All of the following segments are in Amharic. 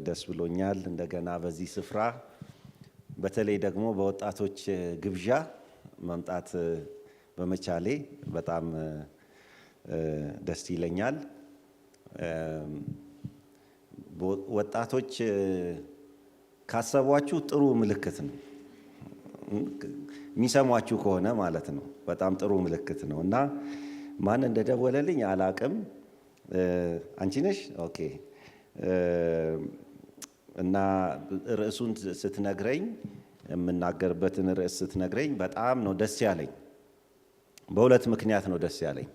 ደስ ብሎኛል እንደገና በዚህ ስፍራ በተለይ ደግሞ በወጣቶች ግብዣ መምጣት በመቻሌ በጣም ደስ ይለኛል። ወጣቶች ካሰቧችሁ ጥሩ ምልክት ነው። የሚሰሟችሁ ከሆነ ማለት ነው። በጣም ጥሩ ምልክት ነው እና ማን እንደደወለልኝ አላቅም። አንቺ ነሽ? ኦኬ። እና ርዕሱን ስትነግረኝ የምናገርበትን ርዕስ ስትነግረኝ በጣም ነው ደስ ያለኝ። በሁለት ምክንያት ነው ደስ ያለኝ።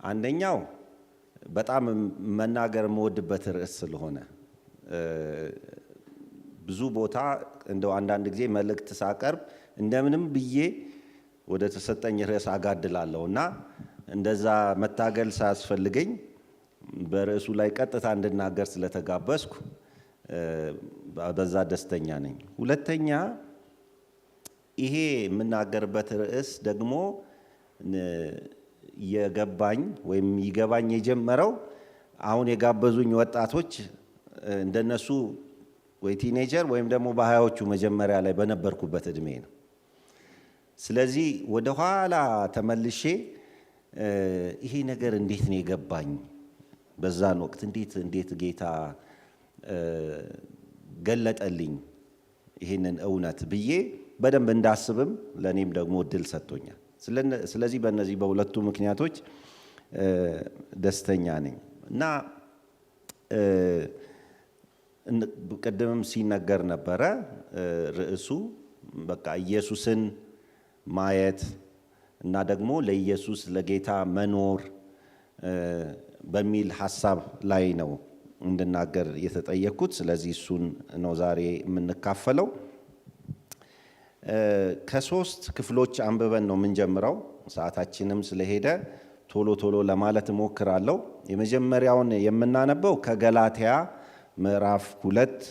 አንደኛው በጣም መናገር የምወድበት ርዕስ ስለሆነ ብዙ ቦታ እንደው አንዳንድ ጊዜ መልእክት ሳቀርብ እንደምንም ብዬ ወደ ተሰጠኝ ርዕስ አጋድላለሁ እና እንደዛ መታገል ሳያስፈልገኝ በርዕሱ ላይ ቀጥታ እንድናገር ስለተጋበዝኩ በዛ ደስተኛ ነኝ። ሁለተኛ ይሄ የምናገርበት ርዕስ ደግሞ የገባኝ ወይም ይገባኝ የጀመረው አሁን የጋበዙኝ ወጣቶች እንደነሱ ወይ ቲኔጀር ወይም ደግሞ በሃያዎቹ መጀመሪያ ላይ በነበርኩበት እድሜ ነው። ስለዚህ ወደ ኋላ ተመልሼ ይሄ ነገር እንዴት ነው የገባኝ በዛን ወቅት እንዴት ጌታ ገለጠልኝ ይሄንን እውነት ብዬ በደንብ እንዳስብም ለኔም ደግሞ እድል ሰጥቶኛል። ስለዚህ በእነዚህ በሁለቱ ምክንያቶች ደስተኛ ነኝ እና ቅድምም ሲነገር ነበረ ርዕሱ በቃ ኢየሱስን ማየት እና ደግሞ ለኢየሱስ ለጌታ መኖር በሚል ሐሳብ ላይ ነው እንድናገር የተጠየቅኩት። ስለዚህ እሱን ነው ዛሬ የምንካፈለው። ከሶስት ክፍሎች አንብበን ነው የምንጀምረው። ሰዓታችንም ስለሄደ ቶሎ ለማለት እሞክራለሁ። የመጀመሪያውን የምናነበው ከገላትያ ምዕራፍ 2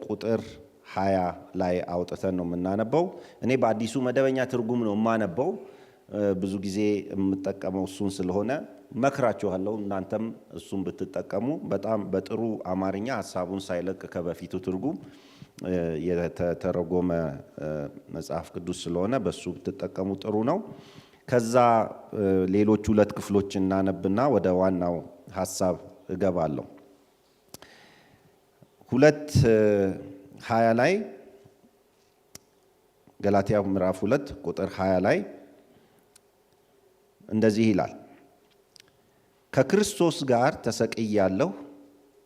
ቁጥር 20 ላይ አውጥተን ነው የምናነበው። እኔ በአዲሱ መደበኛ ትርጉም ነው የማነበው። ብዙ ጊዜ የምጠቀመው እሱን ስለሆነ መክራችኋለሁ እናንተም እሱን ብትጠቀሙ። በጣም በጥሩ አማርኛ ሐሳቡን ሳይለቅ ከበፊቱ ትርጉም የተተረጎመ መጽሐፍ ቅዱስ ስለሆነ በሱ ብትጠቀሙ ጥሩ ነው። ከዛ ሌሎች ሁለት ክፍሎች እናነብና ወደ ዋናው ሐሳብ እገባለሁ። 2:20 ላይ ገላትያ ምዕራፍ 2 ቁጥር 20 ላይ እንደዚህ ይላል፣ ከክርስቶስ ጋር ተሰቅያለሁ፣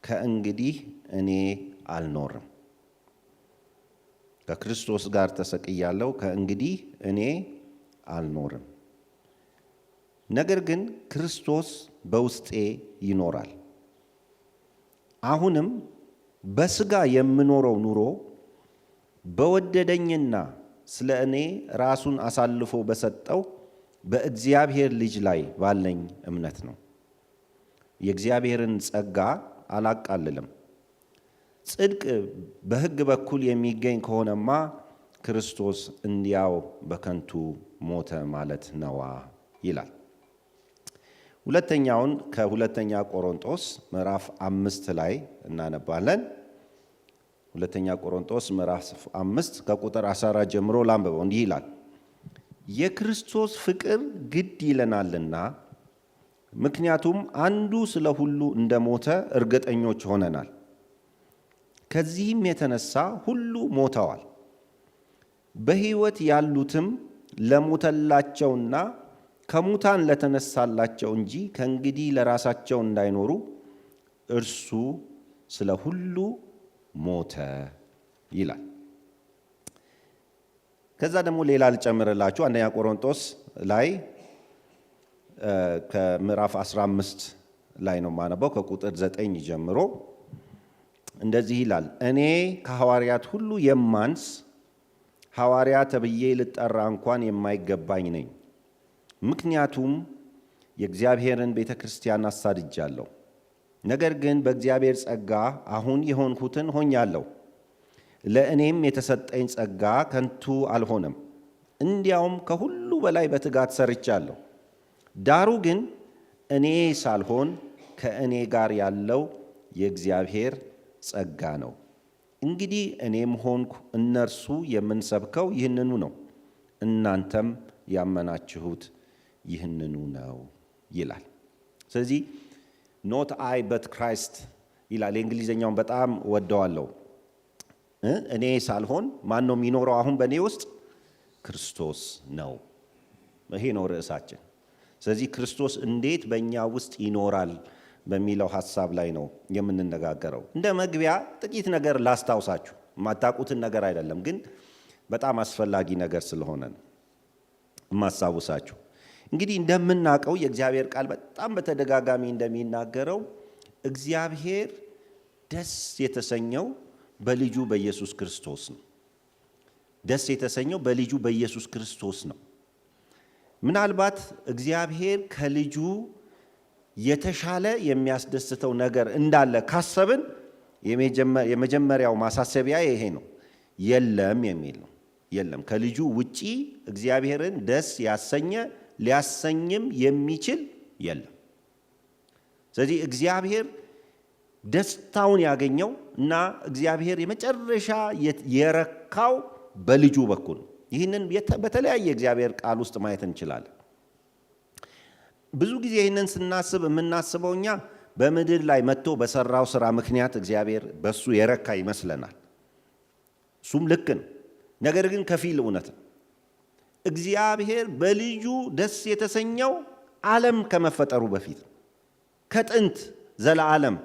ከእንግዲህ እኔ አልኖርም። ከክርስቶስ ጋር ተሰቅያለሁ፣ ከእንግዲህ እኔ አልኖርም። ነገር ግን ክርስቶስ በውስጤ ይኖራል። አሁንም በሥጋ የምኖረው ኑሮ በወደደኝና ስለ እኔ ራሱን አሳልፎ በሰጠው በእግዚአብሔር ልጅ ላይ ባለኝ እምነት ነው። የእግዚአብሔርን ጸጋ አላቃልልም። ጽድቅ በሕግ በኩል የሚገኝ ከሆነማ ክርስቶስ እንዲያው በከንቱ ሞተ ማለት ነዋ ይላል። ሁለተኛውን ከሁለተኛ ቆሮንቶስ ምዕራፍ 5 ላይ እናነባለን። ሁለተኛ ቆሮንቶስ ምዕራፍ 5 ከቁጥር 14 ጀምሮ ላንብበው። እንዲህ ይላል፣ የክርስቶስ ፍቅር ግድ ይለናልና ምክንያቱም አንዱ ስለ ሁሉ እንደሞተ እርግጠኞች ሆነናል። ከዚህም የተነሳ ሁሉ ሞተዋል። በሕይወት ያሉትም ለሞተላቸውና ከሙታን ለተነሳላቸው እንጂ ከእንግዲህ ለራሳቸው እንዳይኖሩ እርሱ ስለ ሁሉ ሞተ ይላል። ከዛ ደግሞ ሌላ ልጨምርላችሁ። አንደኛ ቆሮንቶስ ላይ ከምዕራፍ 15 ላይ ነው የማነበው ከቁጥር 9 ጀምሮ እንደዚህ ይላል፣ እኔ ከሐዋርያት ሁሉ የማንስ ሐዋርያ ተብዬ ልጠራ እንኳን የማይገባኝ ነኝ። ምክንያቱም የእግዚአብሔርን ቤተ ክርስቲያን አሳድጃለሁ። ነገር ግን በእግዚአብሔር ጸጋ አሁን የሆንሁትን ሆኛለሁ። ለእኔም የተሰጠኝ ጸጋ ከንቱ አልሆነም፣ እንዲያውም ከሁሉ በላይ በትጋት ሰርቻለሁ። ዳሩ ግን እኔ ሳልሆን ከእኔ ጋር ያለው የእግዚአብሔር ጸጋ ነው። እንግዲህ እኔም ሆንኩ እነርሱ የምንሰብከው ይህንኑ ነው፣ እናንተም ያመናችሁት ይህንኑ ነው ይላል። ስለዚህ ኖት አይ በት ክራይስት ይላል። የእንግሊዝኛውን በጣም ወደዋለሁ። እኔ ሳልሆን ማን ነው የሚኖረው አሁን በእኔ ውስጥ? ክርስቶስ ነው። ይሄ ነው ርዕሳችን። ስለዚህ ክርስቶስ እንዴት በእኛ ውስጥ ይኖራል በሚለው ሐሳብ ላይ ነው የምንነጋገረው። እንደ መግቢያ ጥቂት ነገር ላስታውሳችሁ፣ የማታውቁትን ነገር አይደለም፣ ግን በጣም አስፈላጊ ነገር ስለሆነ ነው የማስታውሳችሁ። እንግዲህ እንደምናውቀው የእግዚአብሔር ቃል በጣም በተደጋጋሚ እንደሚናገረው እግዚአብሔር ደስ የተሰኘው በልጁ በኢየሱስ ክርስቶስ ነው። ደስ የተሰኘው በልጁ በኢየሱስ ክርስቶስ ነው። ምናልባት እግዚአብሔር ከልጁ የተሻለ የሚያስደስተው ነገር እንዳለ ካሰብን የመጀመሪያው ማሳሰቢያ ይሄ ነው፣ የለም የሚል ነው። የለም፣ ከልጁ ውጪ እግዚአብሔርን ደስ ያሰኘ ሊያሰኝም የሚችል የለም። ስለዚህ እግዚአብሔር ደስታውን ያገኘው እና እግዚአብሔር የመጨረሻ የረካው በልጁ በኩል ነው። ይህንን በተለያየ እግዚአብሔር ቃል ውስጥ ማየት እንችላለን። ብዙ ጊዜ ይህንን ስናስብ የምናስበው እኛ በምድር ላይ መጥቶ በሰራው ስራ ምክንያት እግዚአብሔር በሱ የረካ ይመስለናል። እሱም ልክ ነው። ነገር ግን ከፊል እውነት ነው። እግዚአብሔር በልጁ ደስ የተሰኘው ዓለም ከመፈጠሩ በፊት ከጥንት ዘለዓለም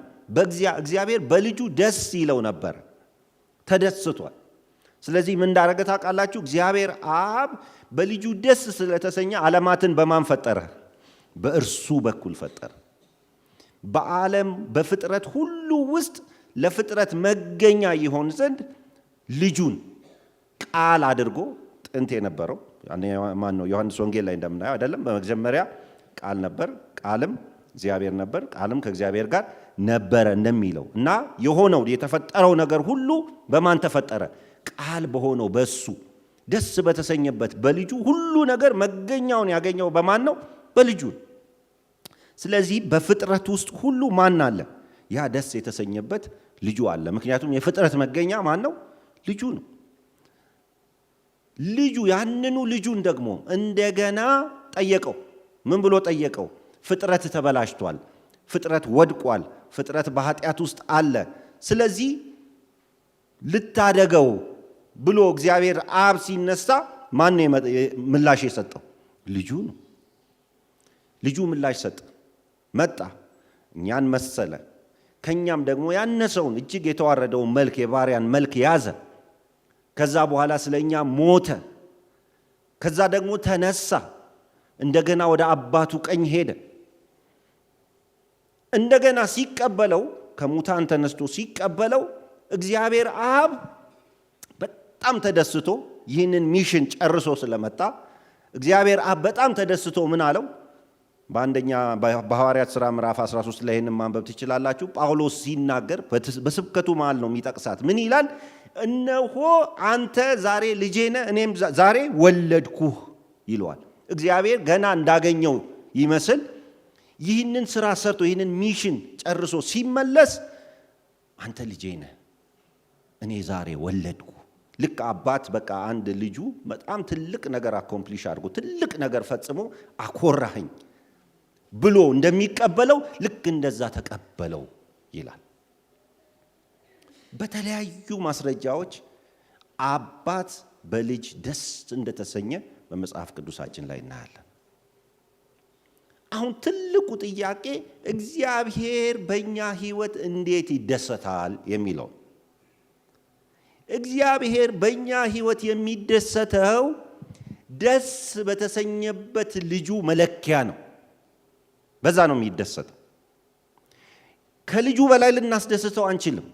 እግዚአብሔር በልጁ ደስ ይለው ነበር፣ ተደስቷል። ስለዚህ ምን እንዳደረገ ታውቃላችሁ? እግዚአብሔር አብ በልጁ ደስ ስለተሰኘ ዓለማትን በማን ፈጠረ? በእርሱ በኩል ፈጠረ። በዓለም በፍጥረት ሁሉ ውስጥ ለፍጥረት መገኛ ይሆን ዘንድ ልጁን ቃል አድርጎ ጥንት የነበረው ማን ነው? ዮሐንስ ወንጌል ላይ እንደምናየው አይደለም? በመጀመሪያ ቃል ነበር፣ ቃልም እግዚአብሔር ነበር፣ ቃልም ከእግዚአብሔር ጋር ነበረ እንደሚለው እና የሆነው የተፈጠረው ነገር ሁሉ በማን ተፈጠረ? ቃል በሆነው በሱ ደስ በተሰኘበት በልጁ ሁሉ ነገር መገኛውን ያገኘው በማን ነው? በልጁ። ስለዚህ በፍጥረት ውስጥ ሁሉ ማን አለ? ያ ደስ የተሰኘበት ልጁ አለ። ምክንያቱም የፍጥረት መገኛ ማን ነው? ልጁ ነው። ልጁ ያንኑ ልጁን ደግሞ እንደገና ጠየቀው። ምን ብሎ ጠየቀው? ፍጥረት ተበላሽቷል፣ ፍጥረት ወድቋል፣ ፍጥረት በኃጢአት ውስጥ አለ። ስለዚህ ልታደገው ብሎ እግዚአብሔር አብ ሲነሳ ማን ነው ምላሽ የሰጠው? ልጁ ነው። ልጁ ምላሽ ሰጠ፣ መጣ፣ እኛን መሰለ። ከኛም ደግሞ ያነሰውን እጅግ የተዋረደውን መልክ የባሪያን መልክ ያዘ። ከዛ በኋላ ስለኛ ሞተ። ከዛ ደግሞ ተነሳ፣ እንደገና ወደ አባቱ ቀኝ ሄደ። እንደገና ሲቀበለው ከሙታን ተነስቶ ሲቀበለው እግዚአብሔር አብ በጣም ተደስቶ ይህንን ሚሽን ጨርሶ ስለመጣ እግዚአብሔር አብ በጣም ተደስቶ ምን አለው? በአንደኛ በሐዋርያት ሥራ ምዕራፍ 13 ላይ ይህንን ማንበብ ትችላላችሁ። ጳውሎስ ሲናገር በስብከቱ መሃል ነው የሚጠቅሳት። ምን ይላል? እነሆ አንተ ዛሬ ልጄ ነህ፣ እኔም ዛሬ ወለድኩህ ይለዋል። እግዚአብሔር ገና እንዳገኘው ይመስል ይህንን ስራ ሰርቶ ይህንን ሚሽን ጨርሶ ሲመለስ አንተ ልጄ ነህ፣ እኔ ዛሬ ወለድኩ። ልክ አባት በቃ አንድ ልጁ በጣም ትልቅ ነገር አኮምፕሊሽ አድርጎ ትልቅ ነገር ፈጽሞ አኮራኸኝ ብሎ እንደሚቀበለው ልክ እንደዛ ተቀበለው ይላል። በተለያዩ ማስረጃዎች አባት በልጅ ደስ እንደተሰኘ በመጽሐፍ ቅዱሳችን ላይ እናያለን። አሁን ትልቁ ጥያቄ እግዚአብሔር በእኛ ሕይወት እንዴት ይደሰታል የሚለው። እግዚአብሔር በእኛ ሕይወት የሚደሰተው ደስ በተሰኘበት ልጁ መለኪያ ነው። በዛ ነው የሚደሰተው። ከልጁ በላይ ልናስደስተው አንችልም።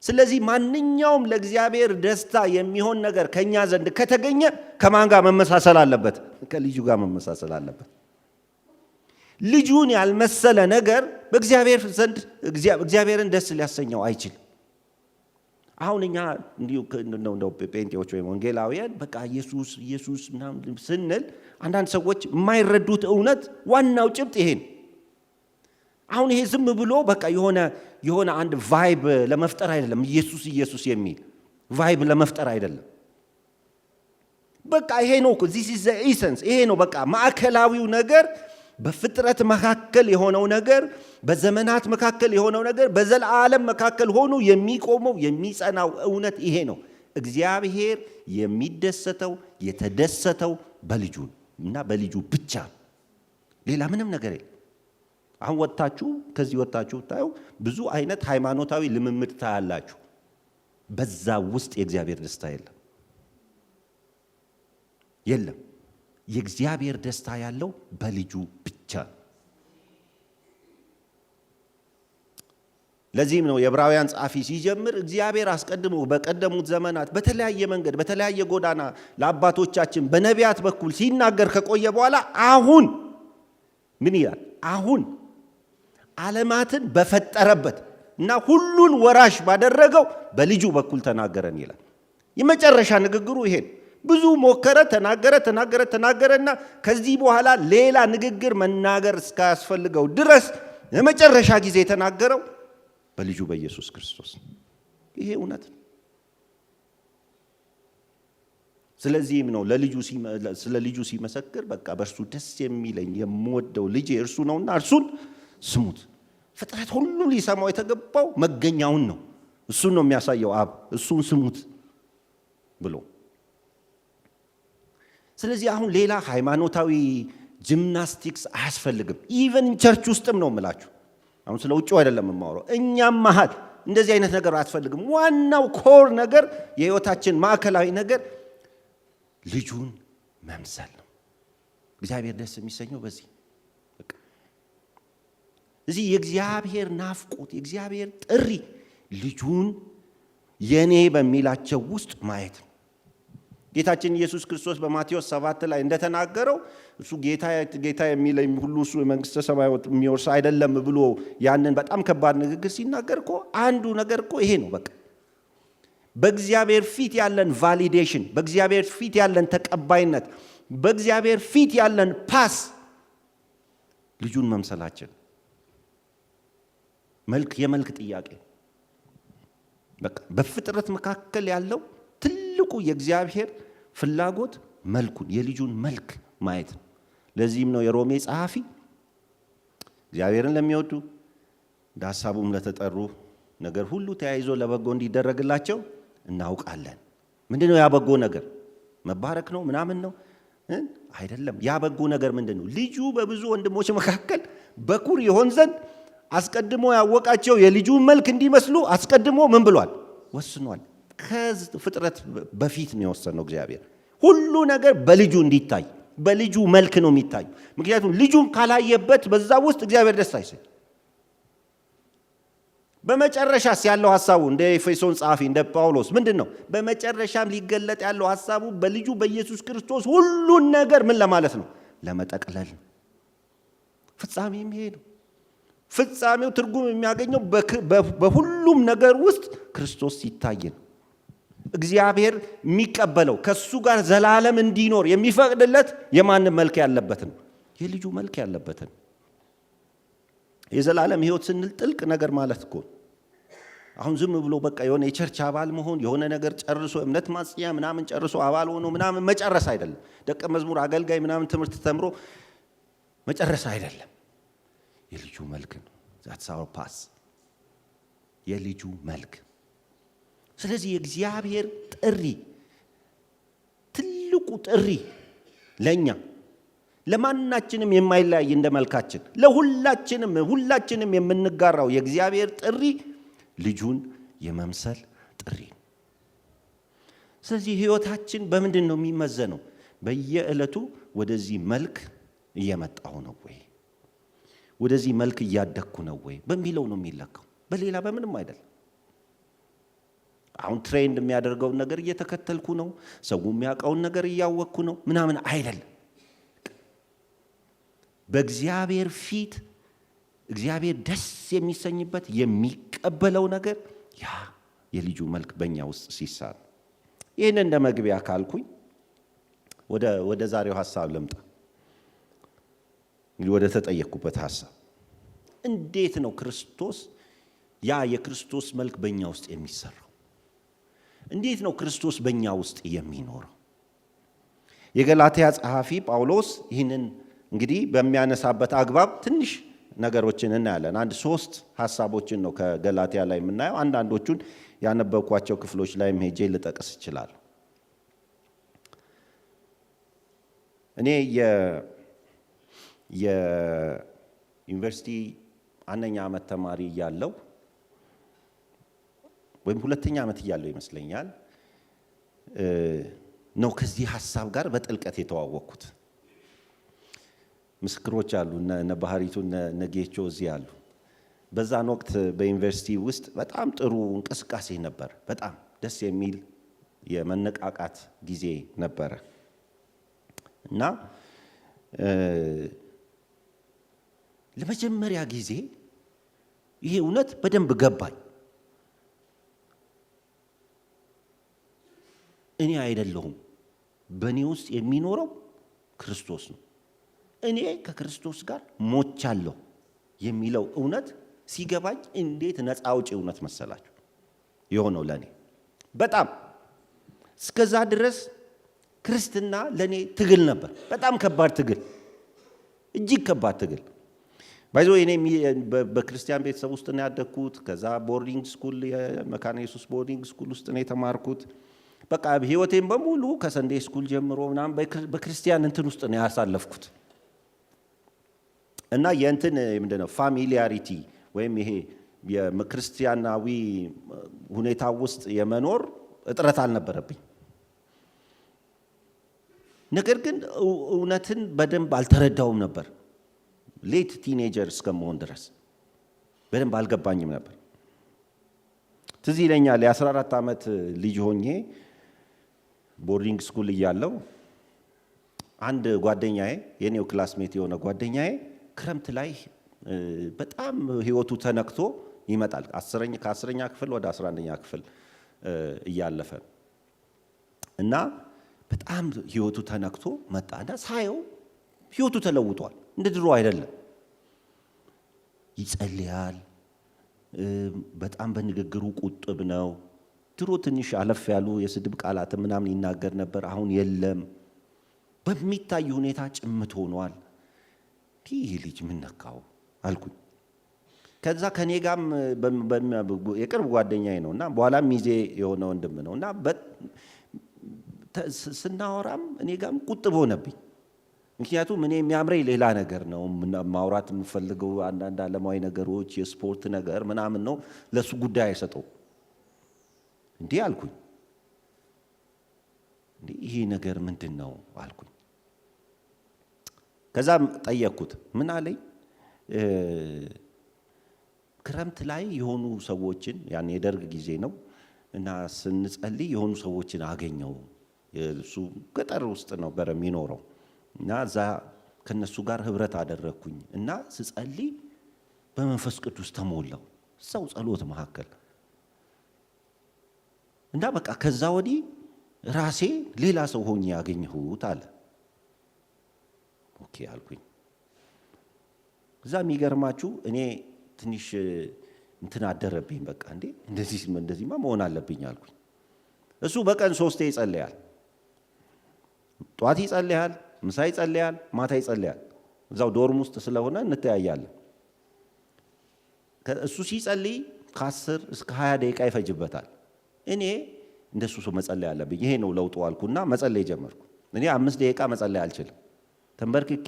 ስለዚህ ማንኛውም ለእግዚአብሔር ደስታ የሚሆን ነገር ከኛ ዘንድ ከተገኘ ከማን ጋር መመሳሰል አለበት? ከልጁ ጋር መመሳሰል አለበት። ልጁን ያልመሰለ ነገር በእግዚአብሔር ዘንድ እግዚአብሔርን ደስ ሊያሰኘው አይችልም። አሁን እኛ እንዲሁ ጴንጤዎች ወይም ወንጌላውያን በቃ ኢየሱስ ኢየሱስ ምናምን ስንል አንዳንድ ሰዎች የማይረዱት እውነት ዋናው ጭብጥ ይሄን። አሁን ይሄ ዝም ብሎ በቃ የሆነ አንድ ቫይብ ለመፍጠር አይደለም። ኢየሱስ የሚል ቫይብ ለመፍጠር አይደለም። በቃ ይሄ ነው this is the essence። ይሄ ነው በቃ ማዕከላዊው ነገር፣ በፍጥረት መካከል የሆነው ነገር፣ በዘመናት መካከል የሆነው ነገር፣ በዘላለም መካከል ሆኖ የሚቆመው የሚጸናው እውነት ይሄ ነው። እግዚአብሔር የሚደሰተው የተደሰተው በልጁ እና በልጁ ብቻ፣ ሌላ ምንም ነገር የለም። አሁን ከዚህ ወጣችሁ ታዩ ብዙ አይነት ሃይማኖታዊ ልምምድ ታያላችሁ። በዛ ውስጥ የእግዚአብሔር ደስታ የለም። የእግዚአብሔር ደስታ ያለው በልጁ ብቻ። ለዚህም ነው የዕብራውያን ጸሐፊ ሲጀምር እግዚአብሔር አስቀድሞ በቀደሙት ዘመናት በተለያየ መንገድ በተለያየ ጎዳና ለአባቶቻችን በነቢያት በኩል ሲናገር ከቆየ በኋላ አሁን ምን ይላል? አሁን ዓለማትን በፈጠረበት እና ሁሉን ወራሽ ባደረገው በልጁ በኩል ተናገረን ይላል። የመጨረሻ ንግግሩ ይሄን ብዙ ሞከረ፣ ተናገረና ከዚህ በኋላ ሌላ ንግግር መናገር እስካያስፈልገው ድረስ የመጨረሻ ጊዜ የተናገረው በልጁ በኢየሱስ ክርስቶስ። ይሄ እውነት ነው። ስለዚህም ነው ስለ ልጁ ሲመሰክር በቃ በእርሱ ደስ የሚለኝ የምወደው ልጄ እርሱ ነውና እርሱን ስሙት። ፍጥረት ሁሉ ሊሰማው የተገባው መገኛውን ነው። እሱን ነው የሚያሳየው አብ፣ እሱን ስሙት ብሎ። ስለዚህ አሁን ሌላ ሃይማኖታዊ ጂምናስቲክስ አያስፈልግም። ኢቨን ቸርች ውስጥም ነው የምላችሁ። አሁን ስለ ውጭው አይደለም የማወራው። እኛም መሀል እንደዚህ አይነት ነገር አያስፈልግም። ዋናው ኮር ነገር፣ የህይወታችን ማዕከላዊ ነገር ልጁን መምሰል ነው። እግዚአብሔር ደስ የሚሰኘው በዚህ እዚህ የእግዚአብሔር ናፍቆት፣ የእግዚአብሔር ጥሪ ልጁን የኔ በሚላቸው ውስጥ ማየት ነው። ጌታችን ኢየሱስ ክርስቶስ በማቴዎስ 7 ላይ እንደተናገረው እሱ ጌታ የሚለኝ ሁሉ እሱ የመንግስተ ሰማያት የሚወርስ አይደለም ብሎ ያንን በጣም ከባድ ንግግር ሲናገር እኮ አንዱ ነገር እኮ ይሄ ነው። በቃ በእግዚአብሔር ፊት ያለን ቫሊዴሽን፣ በእግዚአብሔር ፊት ያለን ተቀባይነት፣ በእግዚአብሔር ፊት ያለን ፓስ ልጁን መምሰላችን። የመልክ ጥያቄ በቃ በፍጥረት መካከል ያለው ትልቁ የእግዚአብሔር ፍላጎት መልኩን፣ የልጁን መልክ ማየት ነው። ለዚህም ነው የሮሜ ጸሐፊ እግዚአብሔርን ለሚወዱ እንደ ሐሳቡም ለተጠሩ ነገር ሁሉ ተያይዞ ለበጎ እንዲደረግላቸው እናውቃለን። ምንድነው ያ በጎ ነገር? መባረክ ነው ምናምን ነው አይደለም። ያ በጎ ነገር ምንድነው? ልጁ በብዙ ወንድሞች መካከል በኩር ይሆን ዘንድ አስቀድሞ ያወቃቸው የልጁን መልክ እንዲመስሉ አስቀድሞ ምን ብሏል? ወስኗል። ከፍጥረት በፊት ነው የወሰነው እግዚአብሔር። ሁሉ ነገር በልጁ እንዲታይ፣ በልጁ መልክ ነው የሚታይ። ምክንያቱም ልጁን ካላየበት በዛ ውስጥ እግዚአብሔር ደስ አይሰኝ። በመጨረሻስ ያለው ሐሳቡ እንደ ኤፌሶን ጸሐፊ እንደ ጳውሎስ ምንድን ነው? በመጨረሻም ሊገለጥ ያለው ሐሳቡ በልጁ በኢየሱስ ክርስቶስ ሁሉን ነገር ምን ለማለት ነው? ለመጠቅለል ነው። ፍጻሜ የሚሄዱ ፍጻሜው ትርጉም የሚያገኘው በሁሉም ነገር ውስጥ ክርስቶስ ሲታይ ነው። እግዚአብሔር የሚቀበለው ከሱ ጋር ዘላለም እንዲኖር የሚፈቅድለት የማንም መልክ ያለበትን? የልጁ መልክ ያለበትን። የዘላለም ሕይወት ስንል ጥልቅ ነገር ማለት እኮ አሁን ዝም ብሎ በቃ የሆነ የቸርች አባል መሆን፣ የሆነ ነገር ጨርሶ እምነት ማጽኛ ምናምን ጨርሶ አባል ሆኖ ምናምን መጨረስ አይደለም። ደቀ መዝሙር አገልጋይ ምናምን ትምህርት ተምሮ መጨረስ አይደለም። የልጁ መልክ ነው። that's our pass። የልጁ መልክ። ስለዚህ የእግዚአብሔር ጥሪ ትልቁ ጥሪ ለኛ ለማናችንም የማይለያይ እንደ መልካችን ሁላችንም የምንጋራው የእግዚአብሔር ጥሪ ልጁን የመምሰል ጥሪ። ስለዚህ ህይወታችን በምንድን ነው የሚመዘነው? በየዕለቱ ወደዚህ መልክ እየመጣሁ ነው ወይ? ወደዚህ መልክ እያደግኩ ነው ወይ በሚለው ነው የሚለካው። በሌላ በምንም አይደለም። አሁን ትሬንድ የሚያደርገውን ነገር እየተከተልኩ ነው፣ ሰው የሚያውቀውን ነገር እያወቅኩ ነው ምናምን አይደለም። በእግዚአብሔር ፊት እግዚአብሔር ደስ የሚሰኝበት የሚቀበለው ነገር ያ የልጁ መልክ በእኛ ውስጥ ሲሳል። ይህን እንደ መግቢያ ካልኩኝ ወደ ዛሬው ሐሳብ ልምጣ። ወደ ተጠየቅኩበት ሐሳብ እንዴት ነው ክርስቶስ ያ የክርስቶስ መልክ በእኛ ውስጥ የሚሰራው? እንዴት ነው ክርስቶስ በእኛ ውስጥ የሚኖረው? የገላትያ ጸሐፊ ጳውሎስ ይህንን እንግዲህ በሚያነሳበት አግባብ ትንሽ ነገሮችን እናያለን። አንድ 3 ሐሳቦችን ነው ከገላትያ ላይ የምናየው። አንዳንዶቹን ያነበብኳቸው ክፍሎች ላይ ሄጄ ልጠቅስ ይችላል። እኔ የዩኒቨርሲቲ 1ኛ ዓመት ተማሪ እያለሁ ወይም 2ኛ ዓመት እያለሁ ይመስለኛል ነው ከዚህ ሐሳብ ጋር በጥልቀት የተዋወቅኩት። ምስክሮች አሉ፣ እነ ባህሪቱ እነ ጌቾ እዚህ አሉ። በዛን ወቅት በዩኒቨርሲቲ ውስጥ በጣም ጥሩ እንቅስቃሴ ነበር። በጣም ደስ የሚል የመነቃቃት ጊዜ ነበረ እና ለመጀመሪያ ጊዜ ይሄ እውነት በደንብ ገባኝ። እኔ አይደለሁም፣ በእኔ ውስጥ የሚኖረው ክርስቶስ ነው። እኔ ከክርስቶስ ጋር ሞቻለሁ የሚለው እውነት ሲገባኝ እንዴት ነፃ አውጪ እውነት መሰላችሁ የሆነው ለእኔ። በጣም እስከዛ ድረስ ክርስትና ለእኔ ትግል ነበር። በጣም ከባድ ትግል፣ እጅግ ከባድ ትግል። ባይዞ እኔ በክርስቲያን ቤተሰብ ውስጥ ነው ያደግኩት። ከዛ ቦርዲንግ ስኩል የመካነ ኢየሱስ ቦርዲንግ ስኩል ውስጥ ነው የተማርኩት። በቃ ህይወቴን በሙሉ ከሰንዴ ስኩል ጀምሮ ምናምን በክርስቲያን እንትን ውስጥ ነው ያሳለፍኩት እና የእንትን ምንድነው ፋሚሊያሪቲ ወይም ይሄ የክርስቲያናዊ ሁኔታ ውስጥ የመኖር እጥረት አልነበረብኝ። ነገር ግን እውነትን በደንብ አልተረዳውም ነበር። ሌት ቲኔጀር እስከመሆን ድረስ በደንብ አልገባኝም ነበር። ትዝ ይለኛል የ14 ዓመት ልጅ ሆኜ ቦርዲንግ ስኩል እያለሁ አንድ ጓደኛዬ የኔው ክላስሜት የሆነ ጓደኛዬ ክረምት ላይ በጣም ህይወቱ ተነክቶ ይመጣል። ከ10ኛ ክፍል ወደ 11ኛ ክፍል እያለፈ እና በጣም ህይወቱ ተነክቶ መጣና ሳየው ህይወቱ ተለውጧል። እንደ ድሮ አይደለም። ይጸልያል። በጣም በንግግሩ ቁጥብ ነው። ድሮ ትንሽ አለፍ ያሉ የስድብ ቃላት ምናምን ይናገር ነበር። አሁን የለም። በሚታይ ሁኔታ ጭምት ሆኗል። ይህ ልጅ ምን ነካው አልኩኝ። ከዛ ከኔ ጋርም የቅርብ ጓደኛዬ ነው እና በኋላም ሚዜ የሆነ ወንድም ነው እና ስናወራም እኔ ጋርም ቁጥብ ሆነብኝ። ምክንያቱም እኔ የሚያምረኝ ሌላ ነገር ነው። ማውራት የምፈልገው አንዳንድ ዓለማዊ ነገሮች፣ የስፖርት ነገር ምናምን ነው። ለሱ ጉዳይ አይሰጠው። እንዲህ አልኩኝ። እንዲህ ይሄ ነገር ምንድን ነው አልኩኝ። ከዛም ጠየቅኩት። ምን አለኝ? ክረምት ላይ የሆኑ ሰዎችን ያን የደርግ ጊዜ ነው እና ስንጸልይ የሆኑ ሰዎችን አገኘው። እሱ ገጠር ውስጥ ነበር የሚኖረው እና እዛ ከነሱ ጋር ህብረት አደረግኩኝ እና ስጸልይ በመንፈስ ቅዱስ ተሞላው እዛው ጸሎት መካከል እና በቃ ከዛ ወዲህ ራሴ ሌላ ሰው ሆኜ ያገኘሁት አለ። ኦኬ አልኩኝ። እዛ የሚገርማችሁ እኔ ትንሽ እንትን አደረብኝ። በቃ እንዴ እንደዚህማ መሆን አለብኝ አልኩኝ። እሱ በቀን 3 ይጸልያል። ጧት ይጸልያል፣ ምሳ ይጸልያል፣ ማታ ይጸልያል። እዛው ዶርም ውስጥ ስለሆነ እንተያያለን። እሱ ሲጸልይ ከ10 እስከ 20 ደቂቃ ይፈጅበታል። እኔ እንደሱ ሰው መጸለይ አለብኝ። ይሄ ነው ለውጡ አልኩና መጸለይ ጀመርኩ። እኔ 5 ደቂቃ መጸለይ አልችልም። ተንበርክኬ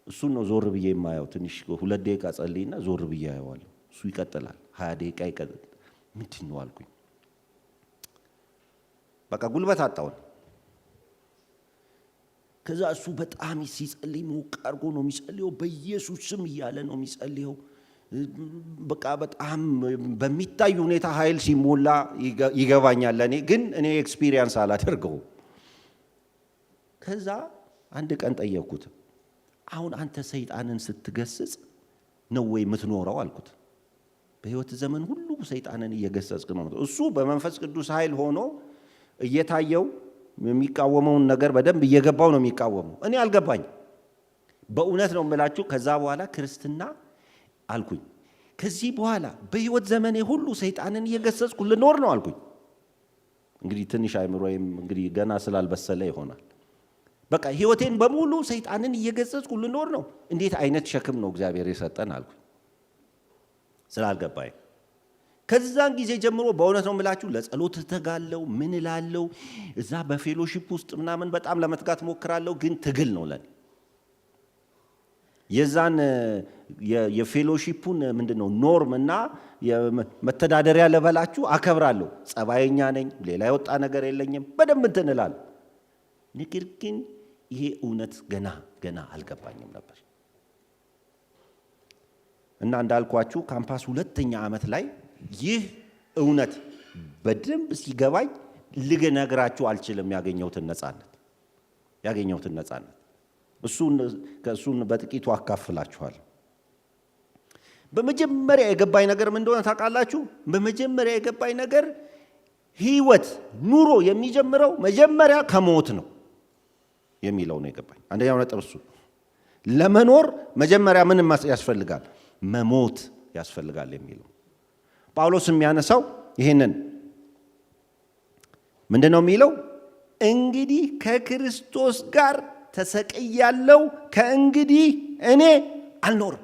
እሱን ነው ዞር ብዬ የማየው። ትንሽ 2 ደቂቃ ጸልይና ዞር ብዬ አየዋለሁ። እሱ ይቀጥላል፣ 20 ደቂቃ ይቀጥላል። ምንድን ነው አልኩኝ። በቃ ጉልበት አጣውን። ከዛ እሱ በጣም ሲጸልይ ሞቅ አድርጎ ነው የሚጸልየው። በኢየሱስ ስም እያለ ነው የሚጸልየው። በቃ በጣም በሚታይ ሁኔታ ኃይል ሲሞላ ይገባኛል። ለእኔ ግን እኔ ኤክስፒሪየንስ አላደርገውም። ከዛ አንድ ቀን ጠየቅኩት። አሁን አንተ ሰይጣንን ስትገስጽ ነው ወይ የምትኖረው አልኩት። በህይወት ዘመን ሁሉ ሰይጣንን እየገሰጽክ ነው? እሱ በመንፈስ ቅዱስ ኃይል ሆኖ እየታየው የሚቃወመውን ነገር በደንብ እየገባው ነው የሚቃወመው። እኔ አልገባኝ። በእውነት ነው የምላችሁ። ከዛ በኋላ ክርስትና አልኩኝ። ከዚህ በኋላ በህይወት ዘመኔ ሁሉ ሰይጣንን እየገሰጽኩ ልኖር ነው አልኩኝ። እንግዲህ ትንሽ አይምሮዬም እንግዲህ ገና ስላልበሰለ ይሆናል። በቃ ህይወቴን በሙሉ ሰይጣንን እየገሰጽኩ ልኖር ነው። እንዴት አይነት ሸክም ነው እግዚአብሔር የሰጠን አልኩኝ። ስላልገባኝ ከዛን ጊዜ ጀምሮ በእውነት ነው የምላችሁ ለጸሎት ተጋለው ምን እላለሁ እዛ በፌሎሺፕ ውስጥ ምናምን በጣም ለመትጋት ሞክራለሁ። ግን ትግል ነው ለኔ። የዛን የፌሎሺፑን ምንድነው ኖርም እና መተዳደሪያ ለበላችሁ አከብራለሁ። ጸባየኛ ነኝ፣ ሌላ የወጣ ነገር የለኝም፣ በደንብ እንትን እላለሁ። ነገር ግን ይሄ እውነት ገና አልገባኝም ነበር እና እንዳልኳችሁ ካምፓስ ሁለተኛ ዓመት ላይ ይህ እውነት በደንብ ሲገባኝ ልነግራችሁ አልችልም። ያገኘሁትን ነፃነት እሱን በጥቂቱ አካፍላችኋል። በመጀመሪያ የገባኝ ነገር ምን እንደሆነ ታውቃላችሁ? በመጀመሪያ የገባኝ ነገር ህይወት ኑሮ የሚጀምረው መጀመሪያ ከሞት ነው የሚለው ነው የገባኝ። አንደኛው ነጥብ እሱ። ለመኖር መጀመሪያ ምን ያስፈልጋል? መሞት ያስፈልጋል የሚለው ጳውሎስ የሚያነሳው ይሄንን ምንድነው የሚለው? እንግዲህ ከክርስቶስ ጋር ተሰቅያለሁ፣ ከእንግዲህ እኔ አልኖርም።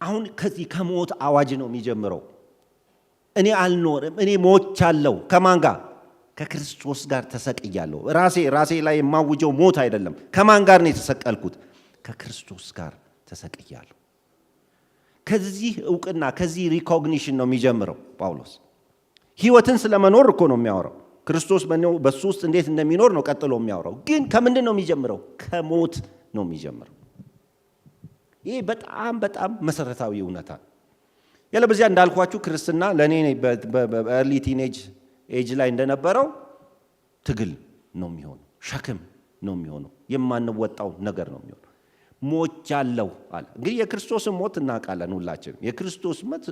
አሁን ከዚህ ከሞት አዋጅ ነው የሚጀምረው። እኔ አልኖርም፣ እኔ ሞቻለሁ። ከማን ጋር? ከክርስቶስ ጋር ተሰቅያለሁ። ራሴ ላይ የማውጀው ሞት አይደለም። ከማን ጋር ነው የተሰቀልኩት? ከክርስቶስ ጋር ተሰቅያለሁ። ከዚህ እውቅና ከዚህ ሪኮግኒሽን ነው የሚጀምረው ጳውሎስ። ህይወትን ስለመኖር እኮ ነው የሚያወራው። ክርስቶስ በሱ ውስጥ እንዴት እንደሚኖር ነው ቀጥሎ የሚያወራው። ግን ከምንድን ነው የሚጀምረው? ከሞት ነው የሚጀምረው። ይሄ በጣም መሰረታዊ እውነታ። ያለበዚያ እንዳልኳችሁ ክርስትና ለኔ በኤርሊ ቲኔጅ ኤጅ ላይ እንደነበረው ትግል ነው የሚሆነው፣ ሸክም ነው የሚሆነው፣ የማንወጣው ነገር ነው የሚሆነው። ሞቻለሁ አለ። እንግዲህ የክርስቶስን ሞት እናውቃለን ሁላችን። የክርስቶስ ሞት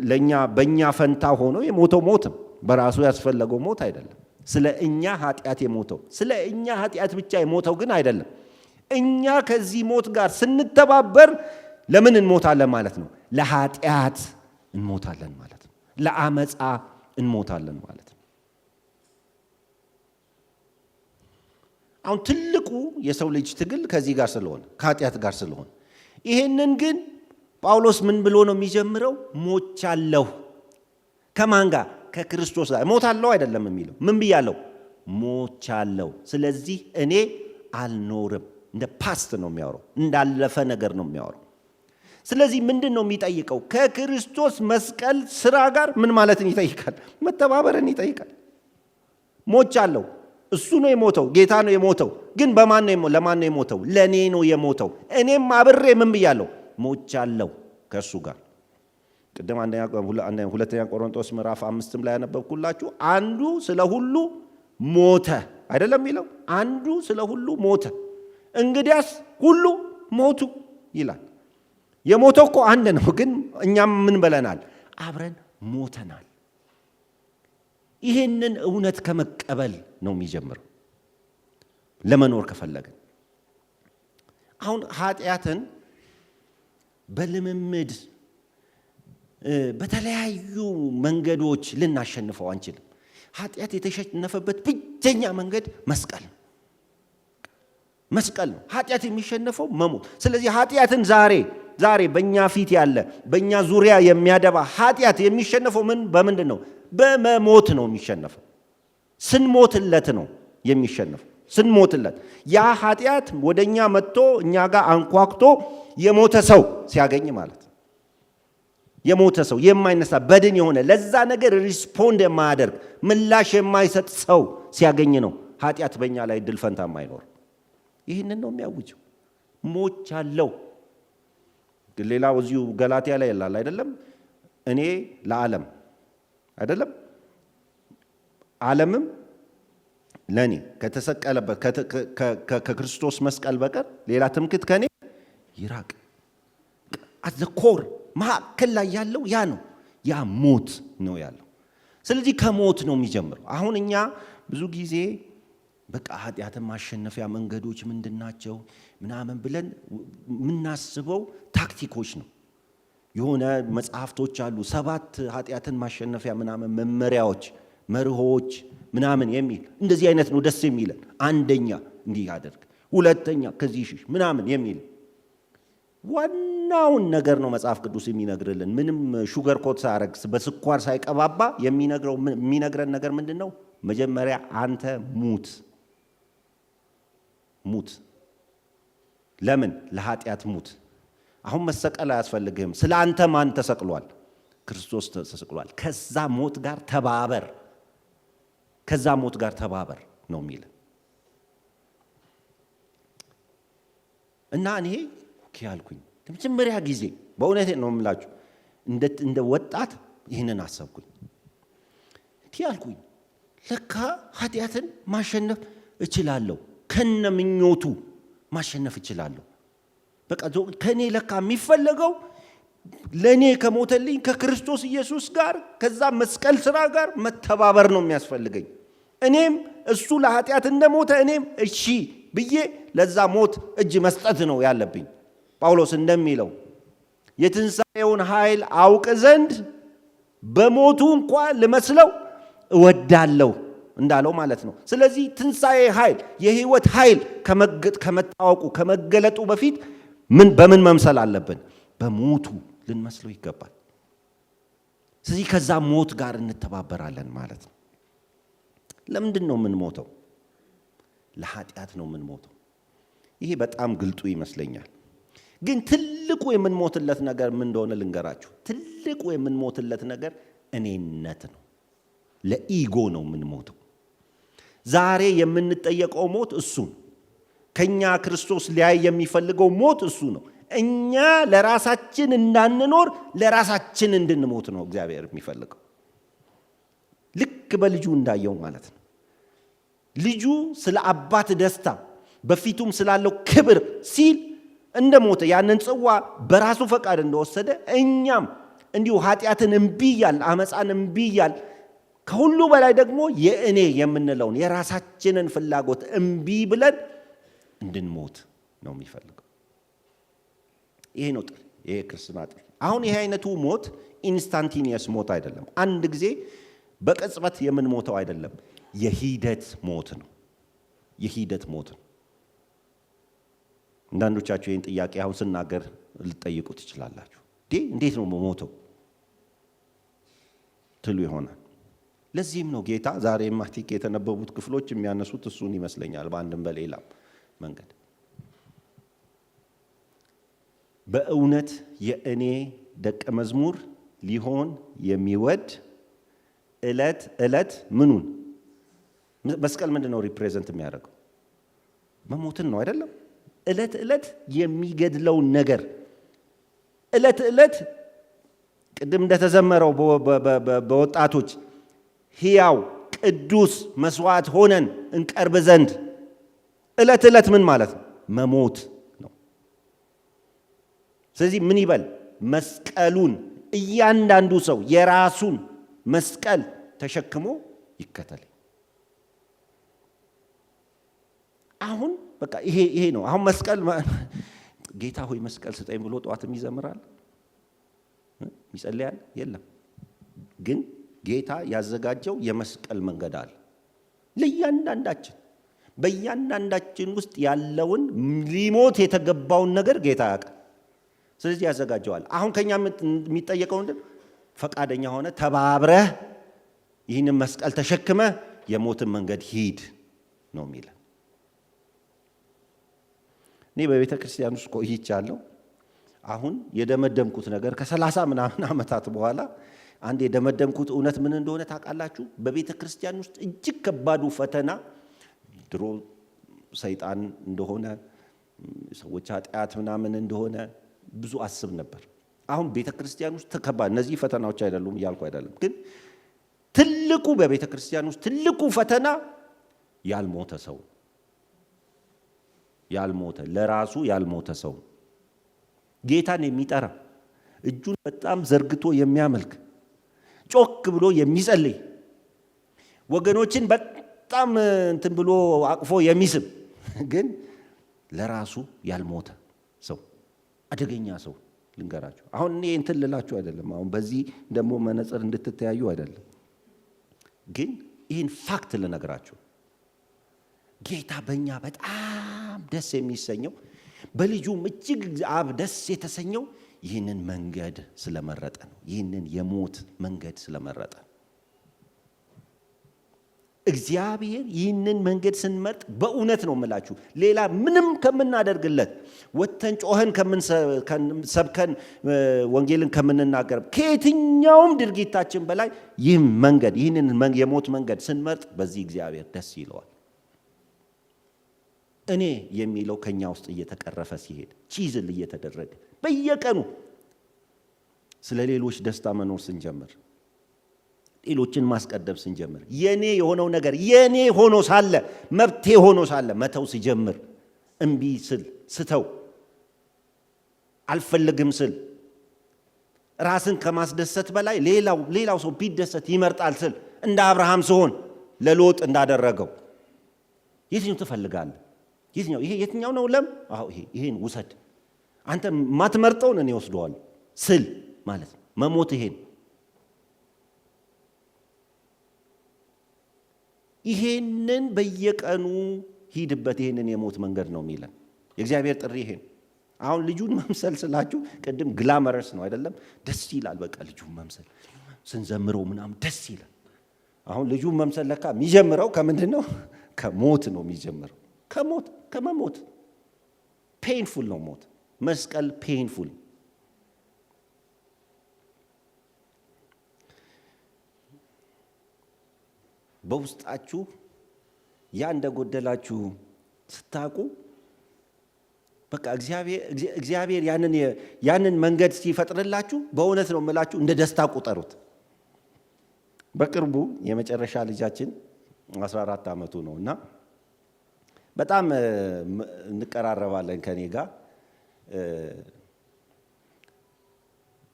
ለኛ በእኛ ፈንታ ሆኖ የሞተው ሞትም በራሱ ያስፈለገው ሞት አይደለም። ስለ እኛ ኃጢአት የሞተው ስለ እኛ ኃጢአት ብቻ የሞተው ግን አይደለም። እኛ ከዚህ ሞት ጋር ስንተባበር ለምን እንሞታለን ማለት ነው? ለኃጢአት እንሞታለን ማለት ነው። ለአመፃ እንሞታለን ማለት ነው። አሁን ትልቁ የሰው ልጅ ትግል ከዚህ ጋር ስለሆነ ከኃጢአት ጋር ስለሆነ ይሄንን ግን ጳውሎስ ምን ብሎ ነው የሚጀምረው? ሞቻለሁ። ከማን ጋር? ከክርስቶስ ጋር። ሞታለሁ አይደለም የሚለው። ምን ብያለሁ? ሞቻለሁ። ስለዚህ እኔ አልኖርም። እንደ ፓስት ነው የሚያወራው፣ እንዳለፈ ነገር ነው የሚያወራው። ስለዚህ ምንድን ነው የሚጠይቀው? ከክርስቶስ መስቀል ስራ ጋር ምን ማለትን ይጠይቃል? መተባበርን ይጠይቃል። ሞቻለሁ። እሱ ነው የሞተው፣ ጌታ ነው የሞተው። ግን ለማን ነው የሞተው? ለእኔ ነው የሞተው። እኔም አብሬ ምን ብያለሁ? ሞቻለሁ ከእሱ ጋር። ቅድም ሁለተኛ ቆሮንቶስ ምዕራፍ 5 ላይ ያነበብኩላችሁ አንዱ ስለ ሁሉ ሞተ አይደለም የሚለው? አንዱ ስለ ሁሉ ሞተ፣ እንግዲያስ ሁሉ ሞቱ ይላል። የሞተው እኮ አንድ ነው፣ ግን እኛም ምን ብለናል? አብረን ሞተናል። ይህንን እውነት ከመቀበል ነው የሚጀምረው ለመኖር ከፈለግን። አሁን ኃጢአትን በልምምድ በተለያዩ መንገዶች ልናሸንፈው አንችልም። ኃጢአት የተሸነፈበት ብቸኛ መንገድ መስቀል ነው። ኃጢአት የሚሸነፈው መሞት። ስለዚህ ኃጢአትን ዛሬ በእኛ ፊት ያለ በእኛ ዙሪያ የሚያደባ ኃጢአት የሚሸነፈው በምንድን ነው? በመሞት ነው የሚሸነፈው። ስንሞትለት ነው የሚሸነፈው። ስንሞትለት ያ ኃጢአት ወደኛ መጥቶ እኛ ጋር አንኳክቶ የሞተ ሰው ሲያገኝ ማለት ነው። የሞተ ሰው የማይነሳ በድን የሆነ ለዛ ነገር ሪስፖንድ የማያደርግ ምላሽ የማይሰጥ ሰው ሲያገኝ ነው ኃጢአት በእኛ ላይ ድል ፈንታ የማይኖር። ይህንን ነው የሚያውጀው። ሞቻለሁ። ሌላው እዚሁ ገላትያ ላይ ያላል አይደለም? እኔ ለዓለም አይደለም ዓለምም ለኔ ከተሰቀለበት ከክርስቶስ መስቀል በቀር ሌላ ትምክህት ከኔ ይራቅ። አት ኮር ማዕከል ላይ ያለው ያ ነው፣ ያ ሞት ነው ያለው። ስለዚህ ከሞት ነው የሚጀምረው። አሁን እኛ ብዙ ጊዜ በቃ ኃጢአትን ማሸነፊያ መንገዶች ምንድናቸው ምናምን ብለን ምናስበው ታክቲኮች ነው። የሆነ መጽሐፍቶች አሉ 7 ኃጢአትን ማሸነፊያ ምናምን መመሪያዎች፣ መርሆች ምናምን የሚል እንደዚህ አይነት ነው ደስ የሚለን። አንደኛ እንዲህ ያደርግ፣ ሁለተኛ ከዚህ ሽሽ ምናምን የሚል ዋናውን ነገር ነው መጽሐፍ ቅዱስ የሚነግርልን። ምንም ሹገር ኮት ሳያረግ በስኳር ሳይቀባባ የሚነግረን ነገር ምንድነው? መጀመሪያ አንተ ሙት። ለምን? ለኃጢአት ሙት። አሁን መሰቀል አያስፈልግህም። ስለ አንተ ማን ተሰቅሏል? ክርስቶስ ተሰቅሏል። ከዛ ሞት ጋር ተባበር ነው የሚል እና እኔ ያልኩኝ ለመጀመሪያ ጊዜ በእውነቴ ነው የምላችሁ እንደ ወጣት ይህንን አሰብኩኝ። ያልኩኝ ለካ ኃጢአትን ማሸነፍ እችላለሁ፣ ከነምኞቱ ማሸነፍ እችላለሁ። በቃ ከኔ ለካ የሚፈለገው ለኔ ከሞተልኝ ከክርስቶስ ኢየሱስ ጋር ከዛ መስቀል ስራ ጋር መተባበር ነው የሚያስፈልገኝ። እኔም እሱ ለኃጢአት እንደሞተ እኔም እሺ ብዬ ለዛ ሞት እጅ መስጠት ነው ያለብኝ። ጳውሎስ እንደሚለው የትንሣኤውን ኃይል አውቅ ዘንድ በሞቱ እንኳን ልመስለው እወዳለሁ እንዳለው ማለት ነው። ስለዚህ ትንሣኤ ኃይል፣ የህይወት ኃይል ከመታወቁ ከመገለጡ በፊት በምን መምሰል አለብን? በሞቱ ልንመስለው ይገባል። ስለዚህ ከዛ ሞት ጋር እንተባበራለን ማለት ነው። ለምንድን ነው የምንሞተው? ለኃጢአት ነው የምንሞተው። ይሄ በጣም ግልጡ ይመስለኛል። ግን ትልቁ የምንሞትለት ነገር ምን እንደሆነ ልንገራችሁ። ትልቁ የምንሞትለት ነገር እኔነት ነው። ለኢጎ ነው የምንሞተው። ዛሬ የምንጠየቀው ሞት እሱ ነው። ከኛ ክርስቶስ ሊያይ የሚፈልገው ሞት እሱ ነው። እኛ ለራሳችን እንዳንኖር ለራሳችን እንድንሞት ነው እግዚአብሔር የሚፈልገው። ልክ በልጁ እንዳየው ማለት ነው። ልጁ ስለ አባት ደስታ በፊቱም ስላለው ክብር ሲል እንደሞተ ያንን ጽዋ በራሱ ፈቃድ እንደወሰደ እኛም እንዲሁ ኃጢአትን እምቢ እያልን አመፃን እምቢ እያልን ከሁሉ በላይ ደግሞ የእኔ የምንለውን የራሳችንን ፍላጎት እምቢ ብለን እንድንሞት ነው የሚፈልገው። ይሄ ነው ጥሪ፣ ይሄ ክርስትና ጥሪ። አሁን ይሄ አይነቱ ሞት ኢንስታንቲኒየስ ሞት አይደለም። አንድ ጊዜ በቅጽበት የምንሞተው አይደለም። የሂደት ሞት ነው። የሂደት ሞት ነው። አንዳንዶቻችሁ ይህን ጥያቄ አሁን ስናገር ልትጠይቁ ትችላላችሁ። እንዴት ነው ሞተው ትሉ ይሆናል። ለዚህም ነው ጌታ ዛሬ ማቲክ የተነበቡት ክፍሎች የሚያነሱት እሱን ይመስለኛል። በአንድም በሌላም መንገድ በእውነት የእኔ ደቀ መዝሙር ሊሆን የሚወድ ዕለት ዕለት ምኑን መስቀል ምንድን ነው ሪፕሬዘንት የሚያደርገው? መሞትን ነው አይደለም? ዕለት ዕለት የሚገድለውን ነገር ዕለት ዕለት ቅድም እንደተዘመረው በወጣቶች ሕያው ቅዱስ መስዋዕት ሆነን እንቀርብ ዘንድ ዕለት ዕለት ምን ማለት ነው? መሞት ነው። ስለዚህ ምን ይበል? መስቀሉን እያንዳንዱ ሰው የራሱን መስቀል ተሸክሞ ይከተል። አሁን በቃ ይሄ ነው። አሁን መስቀል ጌታ ሆይ መስቀል ስጠኝ ብሎ ጠዋትም ይዘምራል ይጸልያል? የለም። ግን ጌታ ያዘጋጀው የመስቀል መንገድ አለ ለእያንዳንዳችን። በእያንዳንዳችን ውስጥ ያለውን ሊሞት የተገባውን ነገር ጌታ ያውቃል። ስለዚህ ያዘጋጀዋል። አሁን ከኛ የሚጠየቀው ምንድን? ፈቃደኛ ሆነ ተባብረህ ይህንን መስቀል ተሸክመ የሞትን መንገድ ሂድ ነው የሚለው። እኔ በቤተ ክርስቲያን ውስጥ ቆይቻለሁ። አሁን የደመደምኩት ነገር ከ30 ምናምን ዓመታት በኋላ አንድ የደመደምኩት እውነት ምን እንደሆነ ታውቃላችሁ? በቤተ ክርስቲያን ውስጥ እጅግ ከባዱ ፈተና ድሮ ሰይጣን እንደሆነ ሰዎች ኃጢአት ምናምን እንደሆነ ብዙ አስብ ነበር። አሁን ቤተ ክርስቲያን ውስጥ ተከባድ እነዚህ ፈተናዎች አይደሉም እያልኩ አይደለም፣ ግን ትልቁ በቤተ ክርስቲያን ውስጥ ትልቁ ፈተና ያልሞተ ሰው ለራሱ ያልሞተ ሰው ጌታን የሚጠራ እጁን በጣም ዘርግቶ የሚያመልክ ጮክ ብሎ የሚጸልይ ወገኖችን በጣም እንትን ብሎ አቅፎ የሚስብ ግን ለራሱ ያልሞተ ሰው አደገኛ ሰው ልንገራችሁ። አሁን እኔ እንትን ልላችሁ አይደለም፣ አሁን በዚህ ደግሞ መነጽር እንድትተያዩ አይደለም፣ ግን ይህን ፋክት ልነግራችሁ። ጌታ በእኛ በጣም ደስ የሚሰኘው በልጁም እጅግ አብ ደስ የተሰኘው ይህንን መንገድ ስለመረጠ ነው። ይህንን የሞት መንገድ ስለመረጠ ነው። እግዚአብሔር ይህንን መንገድ ስንመርጥ በእውነት ነው የምላችሁ፣ ሌላ ምንም ከምናደርግለት ወጥተን ጮኸን ሰብከን ወንጌልን ከምንናገር ከየትኛውም ድርጊታችን በላይ ይህ መንገድ ይህንን የሞት መንገድ ስንመርጥ በዚህ እግዚአብሔር ደስ ይለዋል። እኔ የሚለው ከኛ ውስጥ እየተቀረፈ ሲሄድ ቺዝል እየተደረገ በየቀኑ ስለ ሌሎች ደስታ መኖር ስንጀምር፣ ሌሎችን ማስቀደም ስንጀምር፣ የኔ የሆነው ነገር የኔ ሆኖ ሳለ መብቴ ሆኖ ሳለ መተው ሲጀምር፣ እምቢ ስል ስተው አልፈልግም ስል ራስን ከማስደሰት በላይ ሌላው ሰው ቢደሰት ይመርጣል ስል እንደ አብርሃም ሲሆን ለሎጥ እንዳደረገው የትኛው ትፈልጋለህ? የትኛው ነው ለም? ይሄን ውሰድ፣ አንተ ማትመርጠውን እኔ ወስደዋለሁ ስል ማለት ነው መሞት። ይሄንን በየቀኑ ሂድበት፣ ይሄንን የሞት መንገድ ነው የሚለን የእግዚአብሔር ጥሪ። ይሄን አሁን ልጁን መምሰል ስላችሁ ቅድም ግላመረስ ነው አይደለም? ደስ ይላል። በቃ ልጁን መምሰል ስንዘምረው ምናምን ደስ ይላል። አሁን ልጁን መምሰል ለካ የሚጀምረው ከምንድን ነው? ከሞት ነው የሚጀምረው። ከመሞት ፔንፉል ነው ሞት። መስቀል ፔንፉል። በውስጣችሁ ያ እንደጎደላችሁ ስታውቁ በቃ እግዚአብሔር ያንን መንገድ ሲፈጥርላችሁ በእውነት ነው የምላችሁ እንደ ደስታ ቁጠሩት። በቅርቡ የመጨረሻ ልጃችን 14 ዓመቱ ነው እና በጣም እንቀራረባለን ከኔ ጋር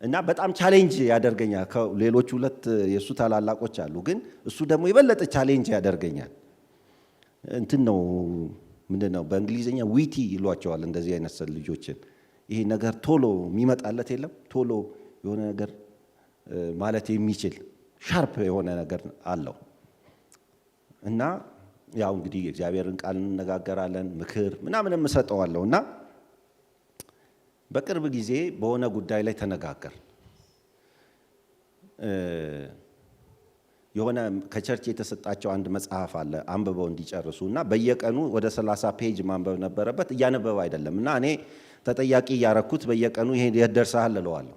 እና በጣም ቻሌንጅ ያደርገኛል። ሌሎች ሁለት የእሱ ታላላቆች አሉ፣ ግን እሱ ደግሞ የበለጠ ቻሌንጅ ያደርገኛል። እንትን ነው ምንድን ነው በእንግሊዝኛ ዊቲ ይሏቸዋል እንደዚህ አይነት ልጆችን። ይሄ ነገር ቶሎ የሚመጣለት የለም፣ ቶሎ የሆነ ነገር ማለት የሚችል ሻርፕ የሆነ ነገር አለው እና ያው እንግዲህ የእግዚአብሔርን ቃል እንነጋገራለን፣ ምክር ምናምን እሰጠዋለሁ እና በቅርብ ጊዜ በሆነ ጉዳይ ላይ ተነጋገር። የሆነ ከቸርች የተሰጣቸው አንድ መጽሐፍ አለ አንብበው እንዲጨርሱ እና በየቀኑ ወደ 30 ፔጅ ማንበብ ነበረበት። እያነበበ አይደለም እና እኔ ተጠያቂ እያረኩት በየቀኑ ይሄ ደርሰሃል እለዋለሁ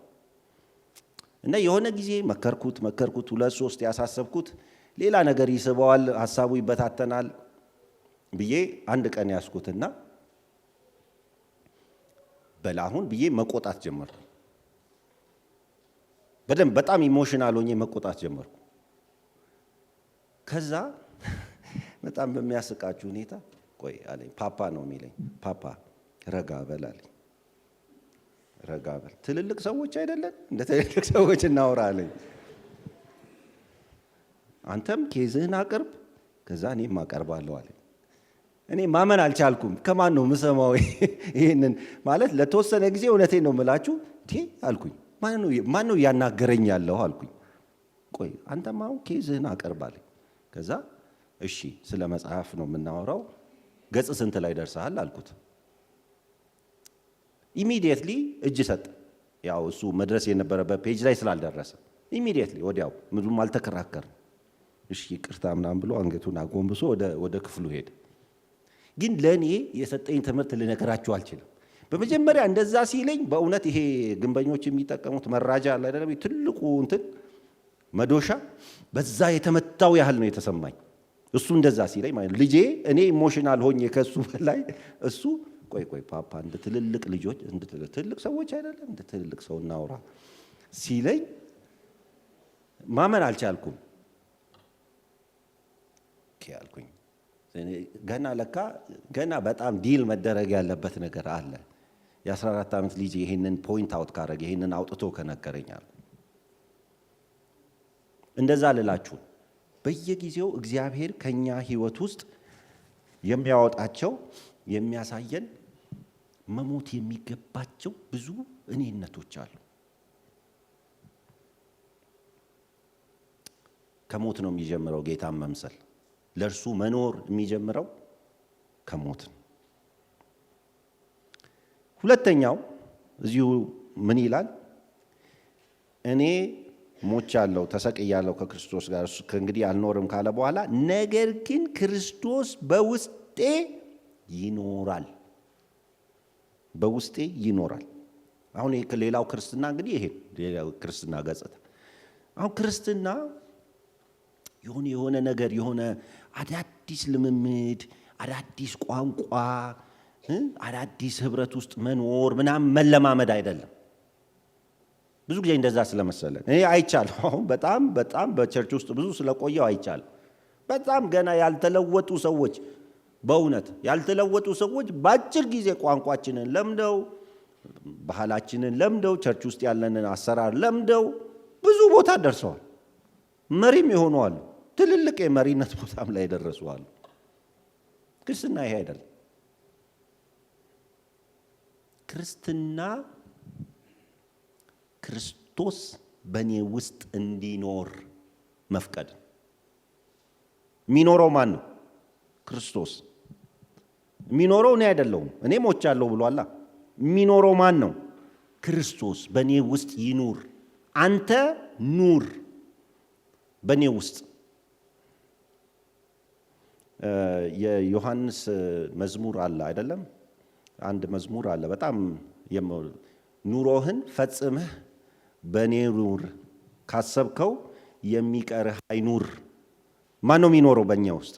እና የሆነ ጊዜ መከርኩት 2-3 ያሳሰብኩት ሌላ ነገር ይስበዋል፣ ሀሳቡ ይበታተናል ብዬ አንድ ቀን ያስኩትና በላሁን ብዬ መቆጣት ጀመርኩ። በጣም ኢሞሽናል ሆኜ መቆጣት ጀመርኩ። ከዛ በጣም በሚያስቃችሁ ሁኔታ ቆይ አለኝ። ፓፓ ነው የሚለኝ። ፓፓ ረጋ በል አለኝ። ረጋ በል፣ ትልልቅ ሰዎች አይደለን እንደ ትልልቅ ሰዎች እናውራ አለኝ። አንተም ኬዝህን አቅርብ፣ ከዛ እኔም አቀርባለሁ አለኝ። እኔ ማመን አልቻልኩም። ከማን ነው የምሰማው ይሄንን? ማለት ለተወሰነ ጊዜ እውነቴን ነው የምላችሁ አልኩኝ። ማን ነው እያናገረኝ ያለው አልኩኝ። ቆይ አንተም አሁን ኬዝህን አቅርብ አለኝ። ከዛ እሺ ስለ መጽሐፍ ነው የምናወራው፣ ገጽ ስንት ላይ ደርሰሃል አልኩት። ኢሚዲየትሊ እጅ ሰጠ። ያው እሱ መድረስ የነበረበት ፔጅ ላይ ስላልደረሰ ኢሚዲየትሊ ወዲያው ምንም አልተከራከርም። እሺ ይቅርታ ምናምን ብሎ አንገቱን አጎንብሶ ወደ ክፍሉ ሄደ። ግን ለእኔ የሰጠኝ ትምህርት ልነግራችሁ አልችልም። በመጀመሪያ እንደዛ ሲለኝ በእውነት ይሄ ግንበኞች የሚጠቀሙት መራጃ አለ አይደለም፣ ትልቁ እንትን መዶሻ፣ በዛ የተመታው ያህል ነው የተሰማኝ እሱ እንደዛ ሲለኝ ማለት ነው። ልጄ እኔ ኢሞሽናል ሆኜ ከሱ በላይ እሱ ቆይ ፓፓ እንደ ትልልቅ ልጆች እንደ ትልልቅ ሰዎች አይደለም እንደ ትልልቅ ሰው እናውራ ሲለኝ ማመን አልቻልኩም። ያልኩኝ ገና በጣም ዲል መደረግ ያለበት ነገር አለ። የ14 ዓመት ልጅ ይሄንን ፖይንት አውት ካረገ ይሄንን አውጥቶ ከነገረኛል። እንደዛ ልላችሁ በየጊዜው እግዚአብሔር ከኛ ህይወት ውስጥ የሚያወጣቸው የሚያሳየን መሞት የሚገባቸው ብዙ እኔነቶች አሉ። ከሞት ነው የሚጀምረው ጌታን መምሰል። ለእርሱ መኖር የሚጀምረው ከሞት ነው። ሁለተኛው እዚሁ ምን ይላል? እኔ ሞቻለሁ፣ ተሰቅያለሁ ከክርስቶስ ጋር ከእንግዲህ አልኖርም ካለ በኋላ ነገር ግን ክርስቶስ በውስጤ ይኖራል። በውስጤ ይኖራል። አሁን ሌላው ክርስትና እንግዲህ ይሄ ሌላው ክርስትና ገጽታ። አሁን ክርስትና የሆነ ነገር የሆነ አዳዲስ ልምምድ፣ አዳዲስ ቋንቋ፣ አዳዲስ ህብረት ውስጥ መኖር ምናምን መለማመድ አይደለም። ብዙ ጊዜ እንደዛ ስለመሰለን እኔ አይቻለሁ። አሁን በጣም በቸርች ውስጥ ብዙ ስለቆየው አይቻለሁ። በጣም ገና ያልተለወጡ ሰዎች፣ በእውነት ያልተለወጡ ሰዎች በአጭር ጊዜ ቋንቋችንን ለምደው፣ ባህላችንን ለምደው፣ ቸርች ውስጥ ያለንን አሰራር ለምደው ብዙ ቦታ ደርሰዋል። መሪም የሆኑ አሉ። ትልልቅ የመሪነት ቦታም ላይ ደረሱ አሉ። ክርስትና ይሄ አይደለም። ክርስትና ክርስቶስ በእኔ ውስጥ እንዲኖር መፍቀድ። የሚኖረው ማን ነው? ክርስቶስ። የሚኖረው እኔ አይደለሁም። እኔ ሞቻለሁ ብሏላ። የሚኖረው ማን ነው? ክርስቶስ በእኔ ውስጥ ይኑር። አንተ ኑር በእኔ ውስጥ። የዮሐንስ መዝሙር አለ አይደለም? አንድ መዝሙር አለ በጣም ኑሮህን ፈጽመህ በእኔ ኑር፣ ካሰብከው የሚቀርህ አይኑር። ማን ነው የሚኖረው በእኛ ውስጥ?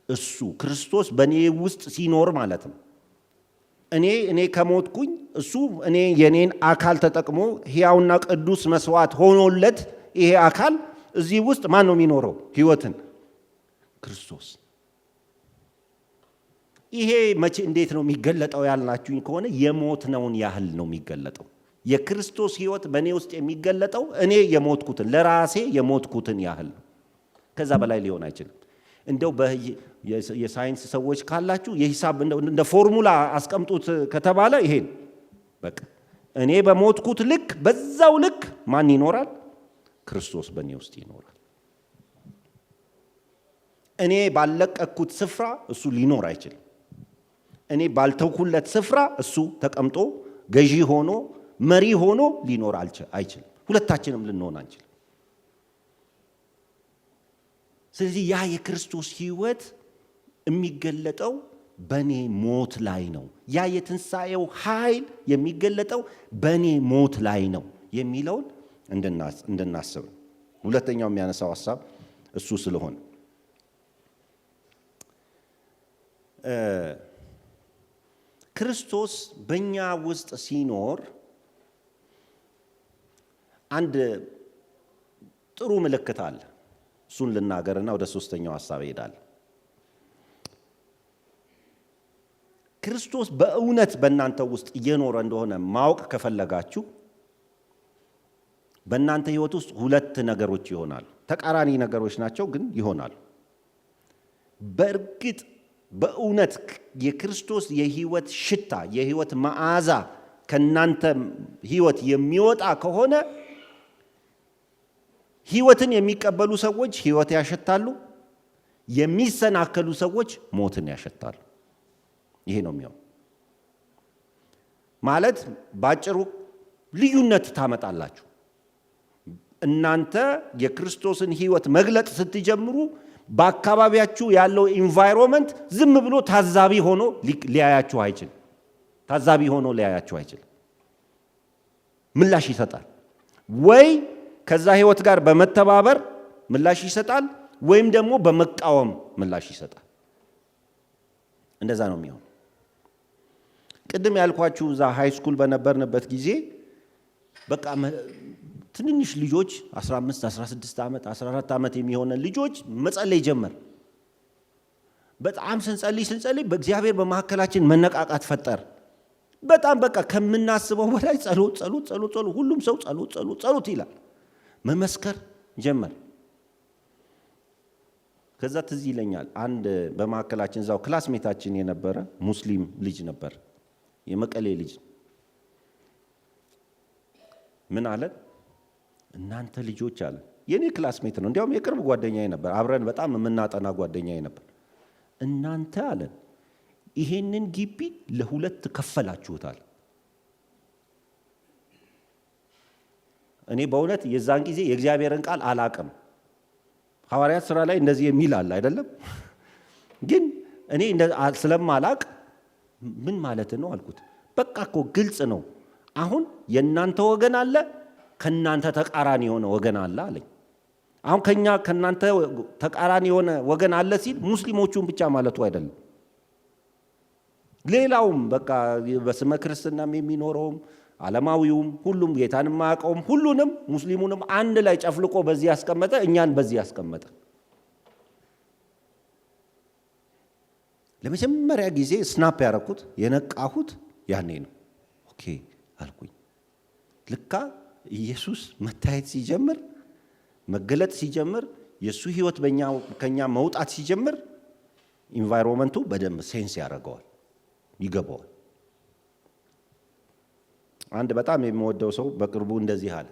እሱ ክርስቶስ በእኔ ውስጥ ሲኖር ማለት ነው። እኔ ከሞትኩኝ እሱ የኔን አካል ተጠቅሞ ሕያውና ቅዱስ መስዋዕት ሆኖለት ይሄ አካል እዚህ ውስጥ ማን ነው የሚኖረው ህይወትን? ክርስቶስ። ይሄ መቼ እንዴት ነው የሚገለጠው ያልናችሁኝ ከሆነ የሞትነውን ያህል ነው የሚገለጠው። የክርስቶስ ህይወት በእኔ ውስጥ የሚገለጠው እኔ የሞትኩትን ለራሴ የሞትኩትን ያህል ነው። ከዛ በላይ ሊሆን አይችልም። እንደው የሳይንስ ሰዎች ካላችሁ የሂሳብ እንደ ፎርሙላ አስቀምጡት ከተባለ ይሄን በቃ እኔ በሞትኩት ልክ በዛው ልክ ማን ይኖራል? ክርስቶስ በእኔ ውስጥ ይኖራል። እኔ ባለቀኩት ስፍራ እሱ ሊኖር አይችልም። እኔ ባልተውኩለት ስፍራ እሱ ተቀምጦ ገዢ ሆኖ መሪ ሆኖ ሊኖር አይችልም። ሁለታችንም ልንሆን አንችልም። ስለዚህ ያ የክርስቶስ ህይወት የሚገለጠው በእኔ ሞት ላይ ነው። ያ የትንሣኤው ኃይል የሚገለጠው በእኔ ሞት ላይ ነው የሚለውን እንድናስብ። ሁለተኛው የሚያነሳው ሀሳብ እሱ ስለሆነ ክርስቶስ በእኛ ውስጥ ሲኖር አንድ ጥሩ ምልክት አለ። እሱን ልናገርና ወደ ሶስተኛው ሀሳብ እሄዳለሁ። ክርስቶስ በእውነት በእናንተ ውስጥ እየኖረ እንደሆነ ማወቅ ከፈለጋችሁ በእናንተ ህይወት ውስጥ ሁለት ነገሮች ይሆናሉ። ተቃራኒ ነገሮች ናቸው፣ ግን ይሆናሉ። በእርግጥ በእውነት የክርስቶስ የህይወት ሽታ የህይወት መዓዛ ከእናንተ ህይወት የሚወጣ ከሆነ ህይወትን የሚቀበሉ ሰዎች ህይወት ያሸታሉ፣ የሚሰናከሉ ሰዎች ሞትን ያሸታሉ። ይሄ ነው የሚሆነው። ማለት ባጭሩ ልዩነት ታመጣላችሁ። እናንተ የክርስቶስን ህይወት መግለጥ ስትጀምሩ በአካባቢያችሁ ያለው ኢንቫይሮንመንት ዝም ብሎ ታዛቢ ሆኖ ሊያያችሁ አይችልም። ታዛቢ ሆኖ ሊያያችሁ አይችልም። ምላሽ ይሰጣል። ወይ ከዛ ህይወት ጋር በመተባበር ምላሽ ይሰጣል፣ ወይም ደግሞ በመቃወም ምላሽ ይሰጣል። እንደዛ ነው የሚሆነው። ቅድም ያልኳችሁ እዛ ሃይ ስኩል በነበርንበት ጊዜ በቃ ትንንሽ ልጆች 15 16 ዓመት 14 ዓመት የሚሆነ ልጆች መጸለይ ጀመር። በጣም ስንጸልይ በእግዚአብሔር በመካከላችን መነቃቃት ፈጠር። በጣም በቃ ከምናስበው በላይ ጸሎት ሁሉም ሰው ጸሎት ይላል። መመስከር ጀመር። ከዛ ትዝ ይለኛል አንድ በማዕከላችን እዛው ክላስሜታችን የነበረ ሙስሊም ልጅ ነበር፣ የመቀሌ ልጅ። ምን አለን? እናንተ ልጆች አለ፣ የኔ ክላስሜት ነው፣ እንዲያውም የቅርብ ጓደኛዬ ነበር፣ አብረን በጣም የምናጠና ጓደኛዬ ነበር። እናንተ አለን ይሄንን ግቢ ለሁለት ከፈላችሁታል። እኔ በእውነት የዛን ጊዜ የእግዚአብሔርን ቃል አላቅም። ሐዋርያት ሥራ ላይ እንደዚህ የሚል አለ አይደለም? ግን እኔ ስለማላቅ ምን ማለት ነው አልኩት። በቃ እኮ ግልጽ ነው። አሁን የእናንተ ወገን አለ፣ ከእናንተ ተቃራኒ የሆነ ወገን አለ አለኝ። አሁን ከእናንተ ተቃራኒ የሆነ ወገን አለ ሲል ሙስሊሞቹን ብቻ ማለቱ አይደለም። ሌላውም በቃ በስመ ክርስትናም የሚኖረውም ዓለማዊውም ሁሉም ጌታን የማያውቀውም ሁሉንም ሙስሊሙንም አንድ ላይ ጨፍልቆ በዚህ ያስቀመጠ፣ እኛን በዚህ ያስቀመጠ። ለመጀመሪያ ጊዜ ስናፕ ያደረኩት የነቃሁት ያኔ ነው። ኦኬ አልኩኝ። ልካ ኢየሱስ መታየት ሲጀምር፣ መገለጥ ሲጀምር፣ የእሱ ህይወት ከኛ መውጣት ሲጀምር ኢንቫይሮንመንቱ በደንብ ሴንስ ያደርገዋል፣ ይገባዋል። አንድ በጣም የሚወደው ሰው በቅርቡ እንደዚህ አለ።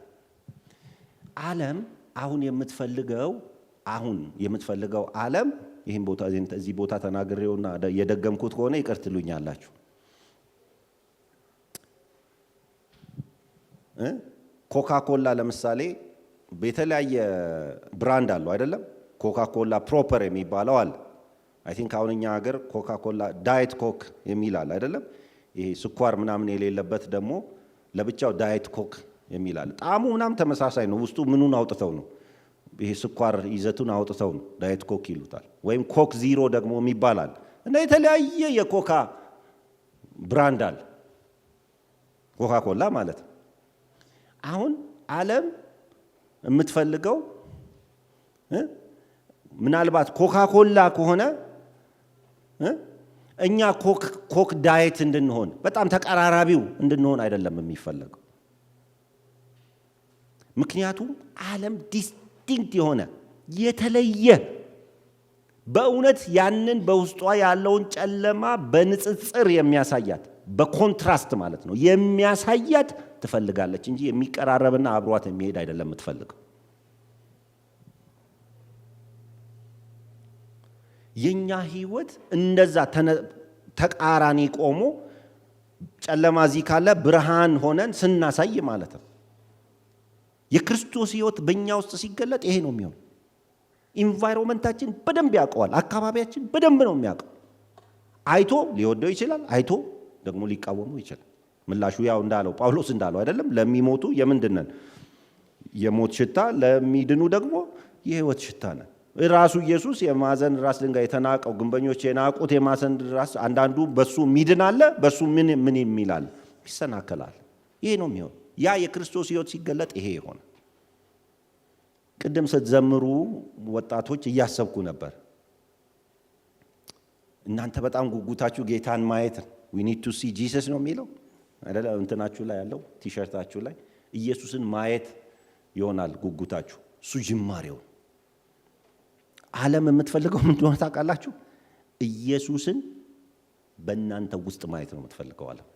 ዓለም አሁን የምትፈልገው ዓለም ይህን ቦታ እዚህ ቦታ ተናግሬውና የደገምኩት ከሆነ ይቅር ትሉኛላችሁ። ኮካኮላ ለምሳሌ በተለያየ ብራንድ አለው አይደለም? ኮካኮላ ፕሮፐር የሚባለው አለ። አይ ቲንክ አሁን እኛ ሀገር ኮካኮላ ዳይት ኮክ የሚል አለ አይደለም? ይሄ ስኳር ምናምን የሌለበት ደግሞ ለብቻው ዳይት ኮክ የሚል አለ። ጣዕሙ ምናምን ተመሳሳይ ነው። ውስጡ ምኑን አውጥተው ነው? ይሄ ስኳር ይዘቱን አውጥተው ነው ዳይት ኮክ ይሉታል። ወይም ኮክ ዚሮ ደግሞ የሚባላል እና የተለያየ የኮካ ብራንድ አለ። ኮካኮላ ማለት ነው። አሁን ዓለም የምትፈልገው ምናልባት ኮካኮላ ከሆነ እኛ ኮክ ዳይት እንድንሆን በጣም ተቀራራቢው እንድንሆን አይደለም የሚፈለገው። ምክንያቱም ዓለም ዲስቲንክት የሆነ የተለየ በእውነት ያንን በውስጧ ያለውን ጨለማ በንጽጽር የሚያሳያት በኮንትራስት ማለት ነው የሚያሳያት ትፈልጋለች እንጂ የሚቀራረብና አብሯት የሚሄድ አይደለም የምትፈልገው። የኛ ህይወት እንደዛ ተቃራኒ ቆሞ ጨለማ እዚህ ካለ ብርሃን ሆነን ስናሳይ ማለት ነው። የክርስቶስ ህይወት በእኛ ውስጥ ሲገለጥ ይሄ ነው የሚሆን። ኢንቫይሮንመንታችን በደንብ ያውቀዋል። አካባቢያችን በደንብ ነው የሚያውቀው። አይቶ ሊወደው ይችላል፣ አይቶ ደግሞ ሊቃወመው ይችላል። ምላሹ ያው እንዳለው ጳውሎስ እንዳለው አይደለም? ለሚሞቱ የምንድነን? የሞት ሽታ፣ ለሚድኑ ደግሞ የህይወት ሽታ ነን። ራሱ ኢየሱስ የማዕዘን ራስ ድንጋይ የተናቀው ግንበኞች የናቁት የማዕዘን ራስ፣ አንዳንዱ በሱ ሚድን አለ፣ በሱ ምን የሚላል ይሰናከላል። ይሄ ነው የሚሆን። ያ የክርስቶስ ህይወት ሲገለጥ ይሄ ይሆነ። ቅድም ስትዘምሩ ወጣቶች እያሰብኩ ነበር። እናንተ በጣም ጉጉታችሁ ጌታን ማየት we need to see Jesus ነው የሚለው አይደል? እንትናችሁ ላይ ያለው ቲሸርታችሁ ላይ ኢየሱስን ማየት ይሆናል ጉጉታችሁ። እሱ ጅማሬው። ዓለም የምትፈልገው ምን እንደሆነ ታውቃላችሁ? ኢየሱስን በእናንተ ውስጥ ማየት ነው የምትፈልገው ዓለም።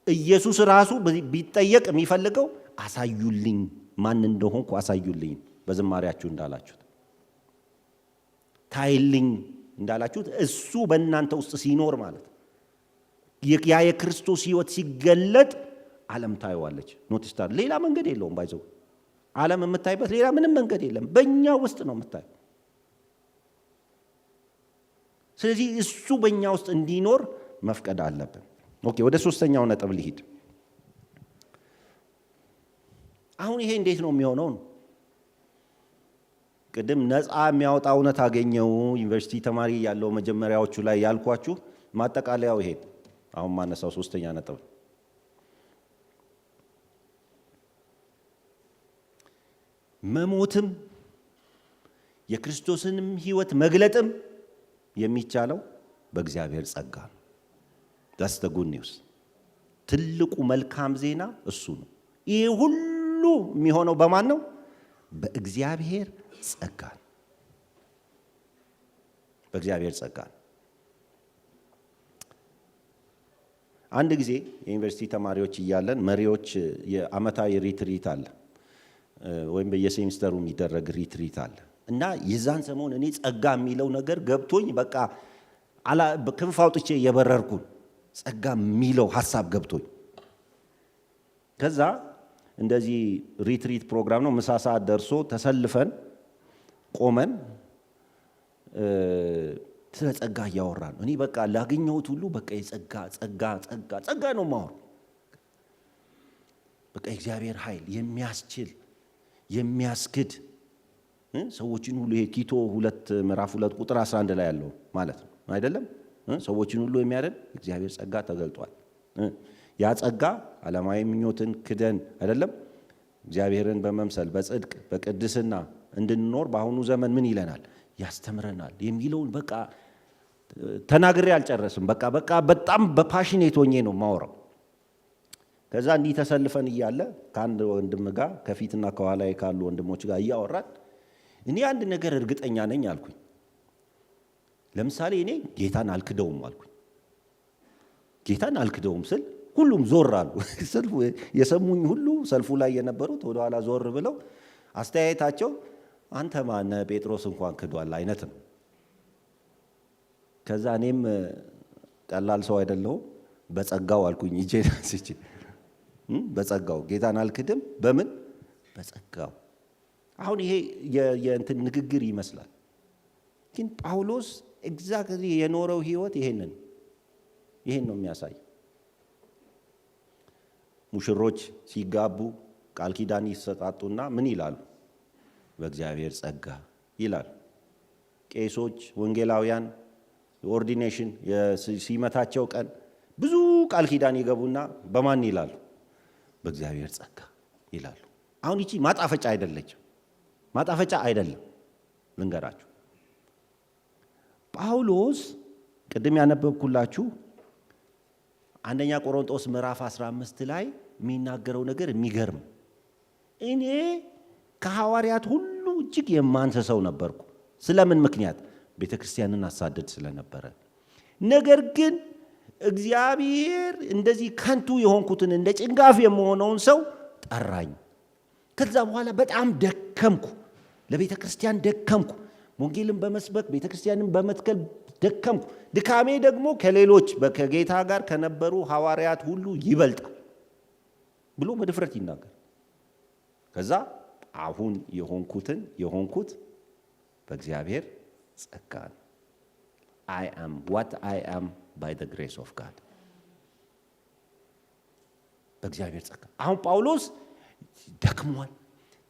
ኢየሱስ ራሱ ቢጠየቅ የሚፈልገው አሳዩልኝ፣ ማን እንደሆንኩ አሳዩልኝ። በዝማሬያችሁ እንዳላችሁት ታይልኝ እንዳላችሁት እሱ በእናንተ ውስጥ ሲኖር ማለት ያ የክርስቶስ ህይወት ሲገለጥ ዓለም ታየዋለች። ኖቲስ ታዲያ ሌላ መንገድ የለውም። ባይዘው ዓለም የምታይበት ሌላ ምንም መንገድ የለም። በእኛ ውስጥ ነው የምታየው። ስለዚህ እሱ በእኛ ውስጥ እንዲኖር መፍቀድ አለብን። ኦኬ፣ ወደ ሶስተኛው ነጥብ ልሂድ። አሁን ይሄ እንዴት ነው የሚሆነው? ቅድም ነፃ የሚያወጣ እውነት አገኘው ዩኒቨርሲቲ ተማሪ ያለው መጀመሪያዎቹ ላይ ያልኳችሁ ማጠቃለያው ይሄ አሁን ማነሳው ሶስተኛ ነጥብ። መሞትም የክርስቶስንም ህይወት መግለጥም የሚቻለው በእግዚአብሔር ጸጋ ነው። that's the good news። ትልቁ መልካም ዜና እሱ ነው። ይሄ ሁሉ የሚሆነው በማን ነው? በእግዚአብሔር ጸጋን በእግዚአብሔር ጸጋን። አንድ ጊዜ የዩኒቨርሲቲ ተማሪዎች እያለን መሪዎች የአመታዊ ሪትሪት አለ ወይም በየሴሚስተሩ የሚደረግ ሪትሪት አለ እና የዛን ሰሞን እኔ ጸጋ የሚለው ነገር ገብቶኝ በቃ ክንፍ አውጥቼ እየበረርኩ ጸጋ የሚለው ሐሳብ ገብቶኝ ከዛ እንደዚህ ሪትሪት ፕሮግራም ነው። ምሳ ሰዓት ደርሶ ተሰልፈን ቆመን ስለ ጸጋ እያወራን እኔ በቃ ላገኘሁት ሁሉ በቃ የጸጋ ጸጋ ጸጋ ጸጋ ነው ማወር በቃ እግዚአብሔር ኃይል የሚያስችል የሚያስክድ ሰዎችን ሁሉ ይሄ ቲቶ 2 ምዕራፍ 2 ቁጥር 11 ላይ ያለው ማለት ነው አይደለም? ሰዎችን ሁሉ የሚያድን እግዚአብሔር ጸጋ ተገልጧል። ያ ጸጋ ዓለማዊ ምኞትን ክደን አይደለም እግዚአብሔርን በመምሰል በጽድቅ በቅድስና እንድንኖር በአሁኑ ዘመን ምን ይለናል? ያስተምረናል የሚለውን በቃ ተናግሬ አልጨረስም። በቃ በጣም በፓሽኔት ሆኜ ነው ማወራው። ከዛ እንዲህ ተሰልፈን እያለ ከአንድ ወንድም ጋር ከፊትና ከኋላ ካሉ ወንድሞች ጋር እያወራን እኔ አንድ ነገር እርግጠኛ ነኝ አልኩኝ። ለምሳሌ እኔ ጌታን አልክደውም አልኩኝ። ጌታን አልክደውም ስል ሁሉም ዞር አሉ። የሰሙኝ ሁሉ ሰልፉ ላይ የነበሩት ወደኋላ ዞር ብለው አስተያየታቸው አንተ ማነ ጴጥሮስ እንኳን ክዷል አይነት ነው። ከዛ እኔም ቀላል ሰው አይደለሁም በጸጋው አልኩኝ እጄን አንስቼ በጸጋው ጌታን አልክድም። በምን በጸጋው። አሁን ይሄ የእንትን ንግግር ይመስላል፣ ግን ጳውሎስ ኤግዛክትሊ የኖረው ህይወት ይሄን ነው የሚያሳይ። ሙሽሮች ሲጋቡ ቃል ኪዳን ይሰጣጡና ምን ይላሉ? በእግዚአብሔር ጸጋ ይላል። ቄሶች፣ ወንጌላውያን ኦርዲኔሽን ሲመታቸው ቀን ብዙ ቃል ኪዳን ይገቡና በማን ይላሉ? በእግዚአብሔር ጸጋ ይላሉ። አሁን ይቺ ማጣፈጫ አይደለችም፣ ማጣፈጫ አይደለም። ልንገራችሁ፣ ጳውሎስ ቅድም ያነበብኩላችሁ አንደኛ ቆሮንቶስ ምዕራፍ 15 ላይ የሚናገረው ነገር የሚገርም። እኔ ከሐዋርያት ሁሉ እጅግ የማንስ ሰው ነበርኩ። ስለምን ምክንያት? ቤተ ክርስቲያንን አሳድድ ስለነበረ። ነገር ግን እግዚአብሔር እንደዚህ ከንቱ የሆንኩትን እንደ ጭንጋፍ የምሆነውን ሰው ጠራኝ። ከዛ በኋላ በጣም ደከምኩ፣ ለቤተ ክርስቲያን ደከምኩ፣ ወንጌልን በመስበክ ቤተ ክርስቲያንን በመትከል ደከምኩ። ድካሜ ደግሞ ከሌሎች ከጌታ ጋር ከነበሩ ሐዋርያት ሁሉ ይበልጣል ብሎ በድፍረት ይናገር። ከዛ አሁን የሆንኩት በእግዚአብሔር ጸጋ ነው። I am what I am by the grace of God። በእግዚአብሔር ጸጋ። አሁን ጳውሎስ ደክሟል፣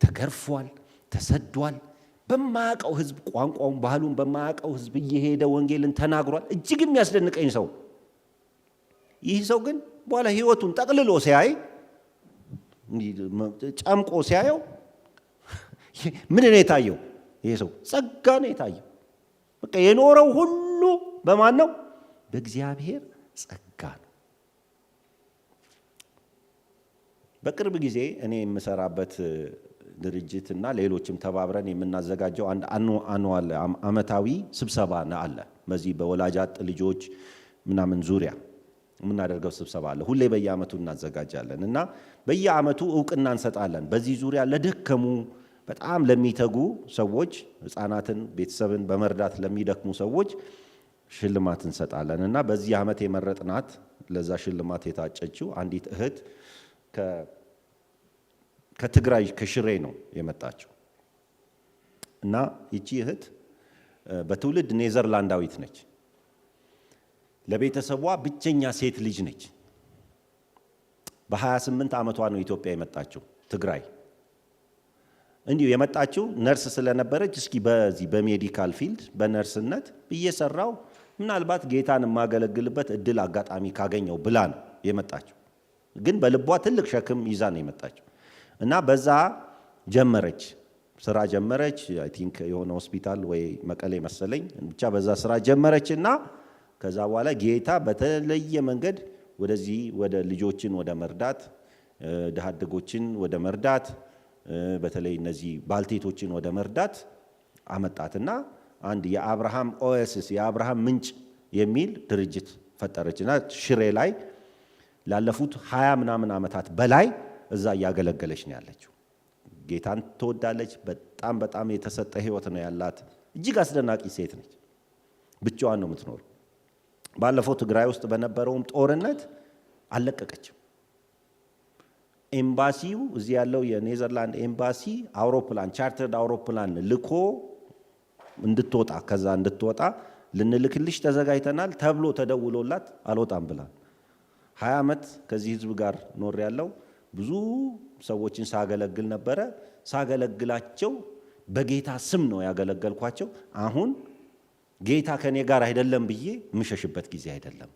ተገርፏል፣ ተሰዷል። በማያውቀው ሕዝብ ቋንቋውን ባህሉን በማያውቀው ሕዝብ እየሄደ ወንጌልን ተናግሯል። እጅግ የሚያስደንቀኝ ሰው። ይህ ሰው ግን በኋላ ሕይወቱን ጠቅልሎ ሲያይ ጨምቆ ሲያየው ምን ነው የታየው? ይሄ ሰው ጸጋ ነው የታየው። በቃ የኖረው ሁሉ በማን ነው? በእግዚአብሔር ጸጋ ነው። በቅርብ ጊዜ እኔ የምሰራበት ድርጅት እና ሌሎችም ተባብረን የምናዘጋጀው አንድ አኑዋል አመታዊ ስብሰባ አለ። በዚህ በወላጅ አጥ ልጆች ምናምን ዙሪያ የምናደርገው ስብሰባ አለ። ሁሌ በየአመቱ እናዘጋጃለን እና በየአመቱ እውቅና እንሰጣለን። በዚህ ዙሪያ ለደከሙ በጣም ለሚተጉ ሰዎች፣ ህፃናትን፣ ቤተሰብን በመርዳት ለሚደክሙ ሰዎች ሽልማት እንሰጣለን እና በዚህ አመት የመረጥናት ለዛ ሽልማት የታጨችው አንዲት እህት ከትግራይ ከሽሬ ነው የመጣችው እና ይቺ እህት በትውልድ ኔዘርላንዳዊት ነች። ለቤተሰቧ ብቸኛ ሴት ልጅ ነች። በ28 ዓመቷ ነው ኢትዮጵያ የመጣችው ትግራይ። እንዲሁ የመጣችው ነርስ ስለነበረች እስኪ በዚህ በሜዲካል ፊልድ በነርስነት እየሰራው ምናልባት ጌታን የማገለግልበት እድል አጋጣሚ ካገኘው ብላ ነው የመጣችው። ግን በልቧ ትልቅ ሸክም ይዛ ነው የመጣችው እና በዛ ጀመረች፣ ስራ ጀመረች። አይ ቲንክ የሆነ ሆስፒታል ወይ መቀሌ መሰለኝ፣ ብቻ በዛ ስራ ጀመረችና ከዛ በኋላ ጌታ በተለየ መንገድ ወደዚህ ወደ ልጆችን ወደ መርዳት፣ ድሃ አደጎችን ወደ መርዳት፣ በተለይ እነዚህ ባልቴቶችን ወደ መርዳት አመጣትና አንድ የአብርሃም ኦኤሲስ የአብርሃም ምንጭ የሚል ድርጅት ፈጠረችና ሽሬ ላይ ላለፉት 20 ምናምን ዓመታት በላይ እዛ እያገለገለች ነው ያለችው። ጌታን ትወዳለች። በጣም በጣም የተሰጠ ህይወት ነው ያላት። እጅግ አስደናቂ ሴት ነች። ብቻዋን ነው የምትኖረው። ባለፈው ትግራይ ውስጥ በነበረውም ጦርነት አልለቀቀችም። ኤምባሲው እዚህ ያለው የኔዘርላንድ ኤምባሲ አውሮፕላን ቻርተርድ አውሮፕላን ልኮ እንድትወጣ ከዛ እንድትወጣ ልንልክልሽ ተዘጋጅተናል ተብሎ ተደውሎላት አልወጣም ብላ 20 ዓመት ከዚህ ህዝብ ጋር ኖር ያለው ብዙ ሰዎችን ሳገለግል ነበረ። ሳገለግላቸው በጌታ ስም ነው ያገለገልኳቸው። አሁን ጌታ ከኔ ጋር አይደለም ብዬ የምሸሽበት ጊዜ አይደለም።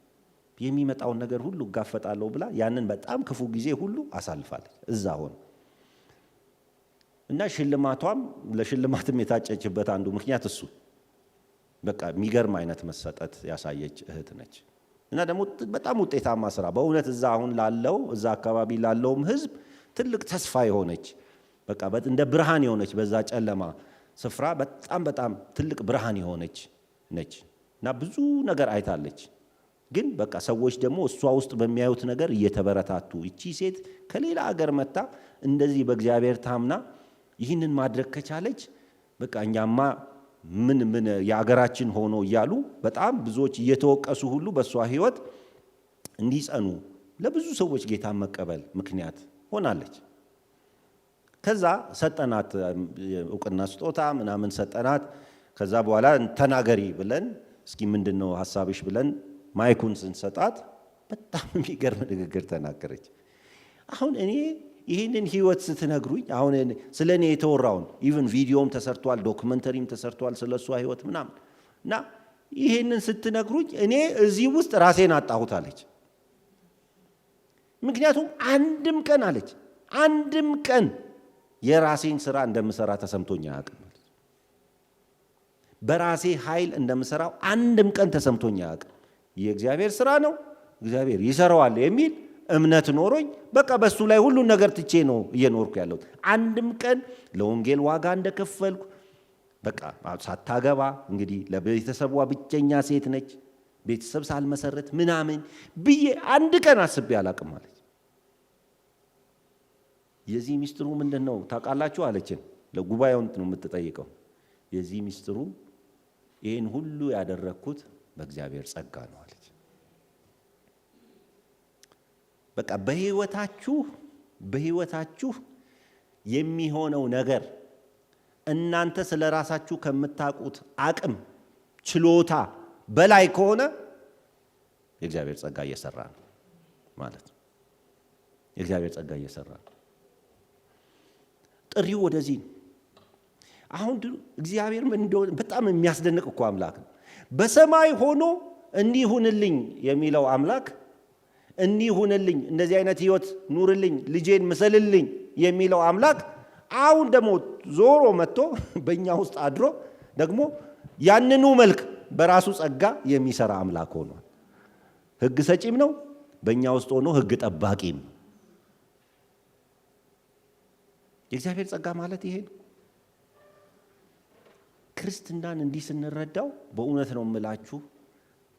የሚመጣውን ነገር ሁሉ እጋፈጣለሁ ብላ ያንን በጣም ክፉ ጊዜ ሁሉ አሳልፋለች እዛ ሆነ እና ሽልማቷም ለሽልማትም የታጨችበት አንዱ ምክንያት እሱ በቃ የሚገርም አይነት መሰጠት ያሳየች እህት ነች። እና ደግሞ በጣም ውጤታማ ስራ በእውነት እዛ አሁን ላለው እዛ አካባቢ ላለውም ህዝብ ትልቅ ተስፋ የሆነች በቃ እንደ ብርሃን የሆነች በዛ ጨለማ ስፍራ በጣም በጣም ትልቅ ብርሃን የሆነች ነች። እና ብዙ ነገር አይታለች። ግን በቃ ሰዎች ደግሞ እሷ ውስጥ በሚያዩት ነገር እየተበረታቱ እቺ ሴት ከሌላ ሀገር መጣ እንደዚህ በእግዚአብሔር ታምና ይህንን ማድረግ ከቻለች በቃ እኛማ ምን የሀገራችን ሆኖ እያሉ በጣም ብዙዎች እየተወቀሱ ሁሉ በእሷ ህይወት እንዲጸኑ ለብዙ ሰዎች ጌታን መቀበል ምክንያት ሆናለች። ከዛ ሰጠናት እውቅና ስጦታ ምናምን ሰጠናት። ከዛ በኋላ ተናገሪ ብለን እስኪ ምንድነው ሐሳብሽ ብለን ማይኩን ስንሰጣት በጣም የሚገርም ንግግር ተናገረች። አሁን እኔ ይህንን ህይወት ስትነግሩኝ አሁን ስለኔ የተወራውን ኢቭን ቪዲዮም ተሰርቷል፣ ዶክመንተሪም ተሰርቷል ስለሷ ህይወት ምናምን እና ይህንን ስትነግሩኝ እኔ እዚህ ውስጥ ራሴን አጣሁት አለች። ምክንያቱም አንድም ቀን አለች አንድም ቀን የራሴን ስራ እንደምሰራ ተሰምቶኝ አያውቅም። በራሴ ኃይል እንደምሰራው አንድም ቀን ተሰምቶኝ አያውቅም። የእግዚአብሔር ስራ ነው፣ እግዚአብሔር ይሰራዋል የሚል እምነት ኖሮኝ በቃ በሱ ላይ ሁሉን ነገር ትቼ ነው እየኖርኩ ያለሁት። አንድም ቀን ለወንጌል ዋጋ እንደከፈልኩ በቃ ሳታገባ እንግዲህ ለቤተሰቧ ብቸኛ ሴት ነች። ቤተሰብ ሳልመሰረት ምናምን ብዬ አንድ ቀን አስቤ አላቅም ማለት። የዚህ ሚስጥሩ ምንድነው ታውቃላችሁ አለችን። ለጉባኤው ነው የምትጠይቀው። የዚህ ሚስጥሩ ይሄን ሁሉ ያደረኩት በእግዚአብሔር ጸጋ ነው አለች። በቃ በህይወታችሁ የሚሆነው ነገር እናንተ ስለ ራሳችሁ ከምታውቁት አቅም ችሎታ በላይ ከሆነ የእግዚአብሔር ጸጋ እየሰራ ነው ማለት ነው። የእግዚአብሔር ጸጋ እየሰራ ነው። ጥሪው ወደዚህ ነው። አሁን እግዚአብሔር ምን እንደሆነ በጣም የሚያስደንቅ እኮ አምላክ ነው። በሰማይ ሆኖ እንዲሁንልኝ የሚለው አምላክ እንዲሁንልኝ እንደዚህ አይነት ህይወት ኑርልኝ ልጄን ምሰልልኝ የሚለው አምላክ አሁን ደግሞ ዞሮ መጥቶ በእኛ ውስጥ አድሮ ደግሞ ያንኑ መልክ በራሱ ጸጋ የሚሰራ አምላክ ሆኗል። ህግ ሰጪም ነው፣ በእኛ ውስጥ ሆኖ ህግ ጠባቂም። የእግዚአብሔር ጸጋ ማለት ይሄ ነው። ክርስትናን እንዲህ ስንረዳው በእውነት ነው የምላችሁ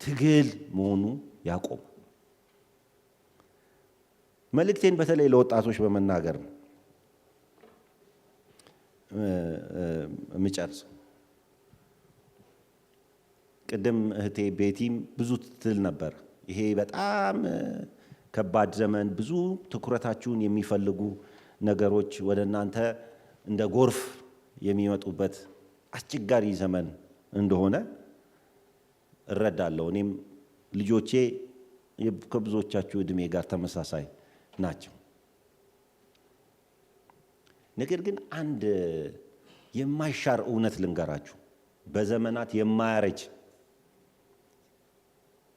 ትግል መሆኑ ያቆም። መልእክቴን በተለይ ለወጣቶች በመናገር ነው የምጨርሰው። ቅድም እህቴ ቤቲም ብዙ ትል ነበር። ይሄ በጣም ከባድ ዘመን፣ ብዙ ትኩረታችሁን የሚፈልጉ ነገሮች ወደ እናንተ እንደ ጎርፍ የሚመጡበት አስቸጋሪ ዘመን እንደሆነ እረዳለሁ። እኔም ልጆቼ ከብዙዎቻችሁ እድሜ ጋር ተመሳሳይ ናቸው። ነገር ግን አንድ የማይሻር እውነት ልንገራችሁ። በዘመናት የማያረጅ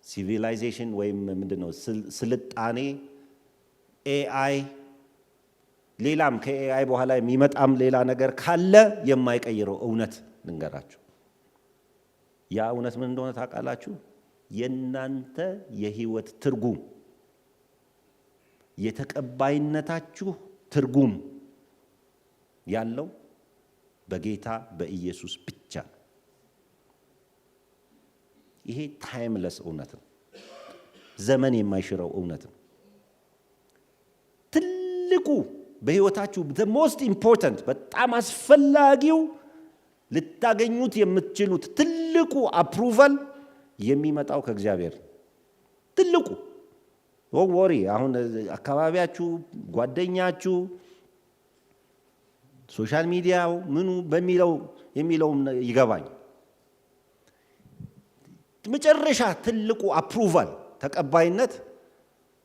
ሲቪላይዜሽን ወይም ምንድነው ስልጣኔ፣ ኤአይ፣ ሌላም ከኤአይ በኋላ የሚመጣም ሌላ ነገር ካለ የማይቀይረው እውነት ልንገራችሁ። ያ እውነት ምን እንደሆነ ታውቃላችሁ? የእናንተ የህይወት ትርጉም፣ የተቀባይነታችሁ ትርጉም ያለው በጌታ በኢየሱስ ብቻ ነው። ይሄ ታይምለስ እውነት ነው። ዘመን የማይሽረው እውነት ነው። ትልቁ በህይወታችሁ the most important በጣም አስፈላጊው ልታገኙት የምትችሉት ትልቁ አፕሩቫል የሚመጣው ከእግዚአብሔር ትልቁ ወሪ አሁን አካባቢያችሁ ጓደኛችሁ ሶሻል ሚዲያው ምኑ የሚለው ይገባኝ መጨረሻ ትልቁ አፕሩቫል ተቀባይነት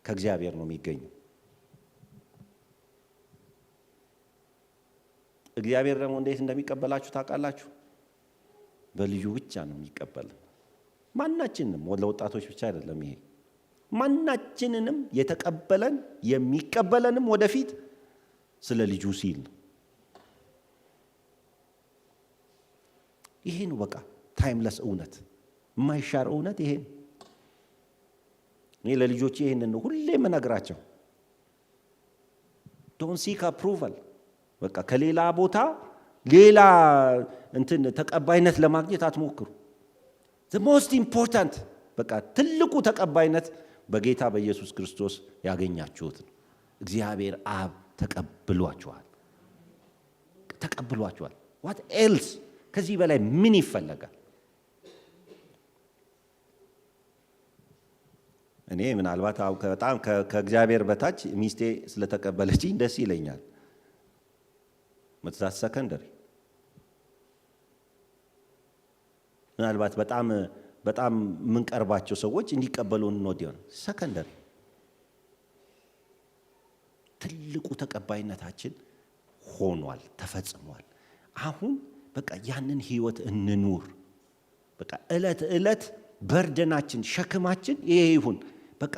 ከእግዚአብሔር ነው የሚገኘው። እግዚአብሔር ደግሞ እንዴት እንደሚቀበላችሁ ታውቃላችሁ? በልዩ ብቻ ነው የሚቀበልን። ማናችንንም ለወጣቶች ብቻ አይደለም ይሄ ማናችንንም የተቀበለን የሚቀበለንም ወደፊት ስለ ልጁ ሲል ነው። ይሄ ነው በቃ ታይምለስ እውነት የማይሻር እውነት ይሄ ነው። እኔ ለልጆቼ ይሄንን ነው ሁሌ የምነግራቸው። ዶንት ሲክ አፕሩቫል በቃ ከሌላ ቦታ ሌላ ተቀባይነት ለማግኘት አትሞክሩ። the most important በቃ ትልቁ ተቀባይነት በጌታ በኢየሱስ ክርስቶስ ያገኛችሁት ነው። እግዚአብሔር አብ ተቀብሏችኋል። what else ከዚህ በላይ ምን ይፈልጋል? እኔ ምናልባት በጣም ከእግዚአብሔር በታች ሚስቴ ስለተቀበለችኝ ደስ ይለኛል። መትዛት ሰከንደሪ ምናልባት በጣም የምንቀርባቸው ሰዎች እንዲቀበሉን ነው ዲዮን ሰከንደሪ። ትልቁ ተቀባይነታችን ሆኗል፣ ተፈጽሟል። አሁን በቃ ያንን ህይወት እንኑር። በቃ እለት በርደናችን ሸክማችን ይሄ ይሁን። በቃ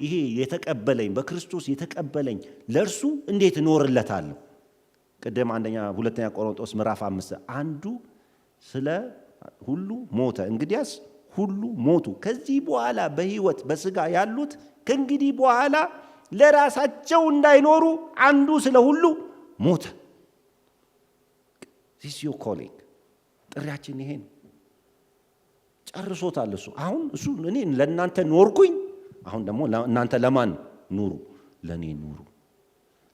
ይሄ የተቀበለኝ በክርስቶስ የተቀበለኝ ለርሱ እንዴት እኖርለታለሁ? ቀደም ሁለተኛ ቆሮንቶስ ምዕራፍ 5 አንዱ ስለ ሁሉ ሞተ፣ እንግዲያስ ሁሉ ሞቱ። ከዚህ በኋላ በህይወት በስጋ ያሉት ከእንግዲህ በኋላ ለራሳቸው እንዳይኖሩ አንዱ ስለ ሁሉ ሞተ። this your calling ጥሪያችን ይሄ ነው። ጨርሶታል እሱ። አሁን እሱ እኔ ለእናንተ ኖርኩኝ፣ አሁን ደግሞ እናንተ ለማን ኑሩ? ለኔ ኑሩ።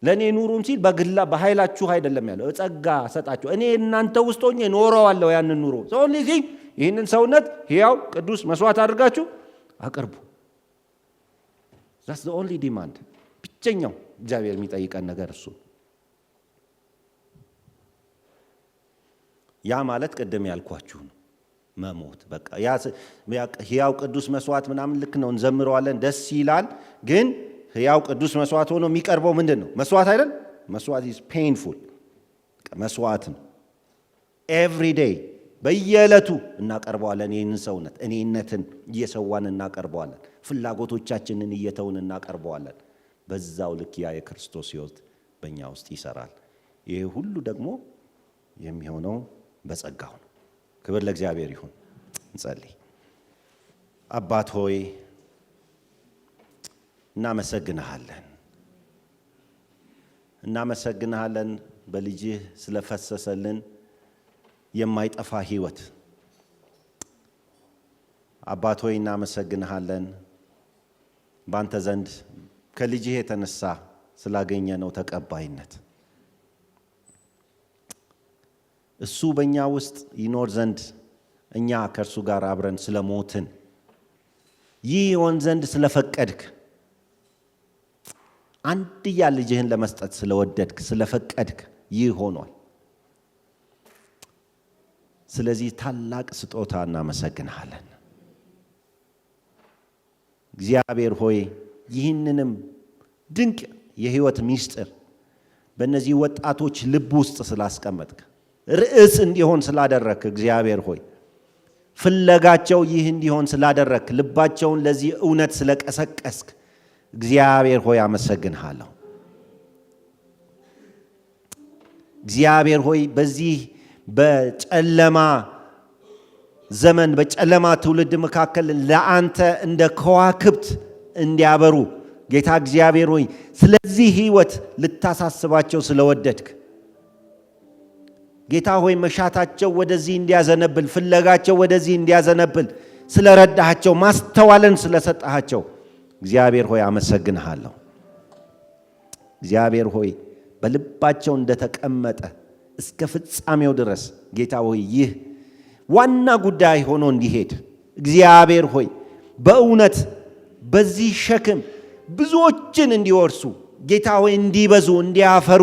ለኔ ኑሩም ሲል በግላ በኃይላችሁ አይደለም ያለው፣ ጸጋ ሰጣችሁ። እኔ እናንተ ውስጥ ሆኜ ኖረዋለሁ ያንን ኑሮ። ስለዚህ ይህንን ሰውነት ሕያው ቅዱስ መስዋዕት አድርጋችሁ አቅርቡ። that's the only demand ብቸኛው እግዚአብሔር የሚጠይቀን ነገር እሱ። ያ ማለት ቅድም ያልኳችሁ ነው መሞት። በቃ ያ ሕያው ቅዱስ መስዋዕት ምናምን ልክ ነው እንዘምረዋለን፣ ደስ ይላል። ግን ሕያው ቅዱስ መስዋዕት ሆኖ የሚቀርበው ምንድን ነው? መስዋዕት አይደል? መስዋዕት is painful መስዋዕት ነው። every day በየዕለቱ እናቀርበዋለን። ይህንን ሰውነት እኔነትን እየሰዋን እናቀርበዋለን። ፍላጎቶቻችንን እየተውን እናቀርበዋለን። በዛው ልክ ያ የክርስቶስ ሕይወት በእኛ ውስጥ ይሰራል። ይሄ ሁሉ ደግሞ የሚሆነው በጸጋው ነው። ክብር ለእግዚአብሔር ይሁን። እንጸልይ። አባት ሆይ እናመሰግንሃለን በልጅህ ስለፈሰሰልን የማይጠፋ ሕይወት። አባት ሆይ እናመሰግንሃለን ባንተ ዘንድ ከልጅህ የተነሳ ስላገኘነው ተቀባይነት። እሱ በእኛ ውስጥ ይኖር ዘንድ እኛ ከእርሱ ጋር አብረን ስለሞትን ይህ ይሆን ዘንድ ስለፈቀድክ፣ አንድያ ልጅህን ለመስጠት ስለወደድክ ስለፈቀድክ ይህ ሆኗል። ስለዚህ ታላቅ ስጦታ እናመሰግንሃለን። እግዚአብሔር ሆይ ይህንንም ድንቅ የሕይወት ምስጢር በእነዚህ ወጣቶች ልብ ውስጥ ስላስቀመጥክ፣ ርዕስ እንዲሆን ስላደረክ፣ እግዚአብሔር ሆይ ፍለጋቸው ይህ እንዲሆን ስላደረክ፣ ልባቸውን ለዚህ እውነት ስለቀሰቀስክ እግዚአብሔር ሆይ አመሰግንሃለሁ። እግዚአብሔር ሆይ በዚህ በጨለማ ዘመን በጨለማ ትውልድ መካከል ለአንተ እንደ ከዋክብት እንዲያበሩ ጌታ እግዚአብሔር ሆይ ስለዚህ ሕይወት ልታሳስባቸው ስለወደድክ ጌታ ሆይ መሻታቸው ወደዚህ እንዲያዘነብል፣ ፍለጋቸው ወደዚህ እንዲያዘነብል ስለረዳሃቸው፣ ማስተዋልን ስለሰጣሃቸው እግዚአብሔር ሆይ አመሰግንሃለሁ። እግዚአብሔር ሆይ በልባቸው እንደተቀመጠ እስከ ፍጻሜው ድረስ ጌታ ሆይ ይህ ዋና ጉዳይ ሆኖ እንዲሄድ እግዚአብሔር ሆይ በእውነት በዚህ ሸክም ብዙዎችን እንዲወርሱ ጌታ ሆይ እንዲበዙ፣ እንዲያፈሩ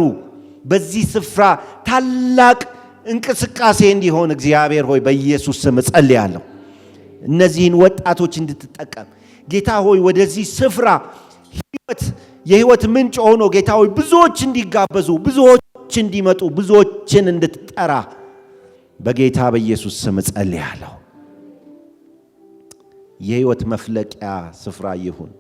በዚህ ስፍራ ታላቅ እንቅስቃሴ እንዲሆን እግዚአብሔር ሆይ በኢየሱስ ስም እጸልያለሁ። እነዚህን ወጣቶች እንድትጠቀም ጌታ ሆይ ወደዚህ ስፍራ የህይወት ምንጭ ሆኖ ጌታ ሆይ ብዙዎች እንዲጋበዙ፣ ብዙዎች እንዲመጡ፣ ብዙዎችን እንድትጠራ በጌታ በኢየሱስ ስም እጸልያለሁ። የህይወት መፍለቂያ ስፍራ ይሁን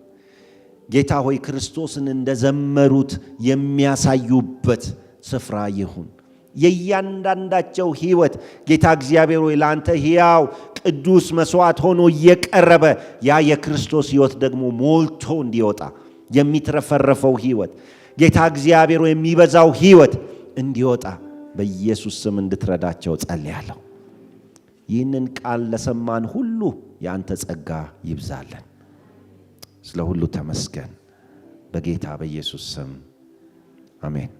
ጌታ ሆይ ክርስቶስን እንደዘመሩት የሚያሳዩበት ስፍራ ይሁን። የእያንዳንዳቸው ህይወት ጌታ እግዚአብሔር ሆይ ለአንተ ሕያው ቅዱስ መስዋዕት ሆኖ እየቀረበ ያ የክርስቶስ ህይወት ደግሞ ሞልቶ እንዲወጣ የሚትረፈረፈው ህይወት ጌታ እግዚአብሔር ሆይ የሚበዛው ህይወት እንዲወጣ በኢየሱስ ስም እንድትረዳቸው ጸልያለሁ። ይህንን ቃል ለሰማን ሁሉ ያንተ ጸጋ ይብዛልን። ስለ ሁሉ ተመስገን። በጌታ በኢየሱስ ስም አሜን።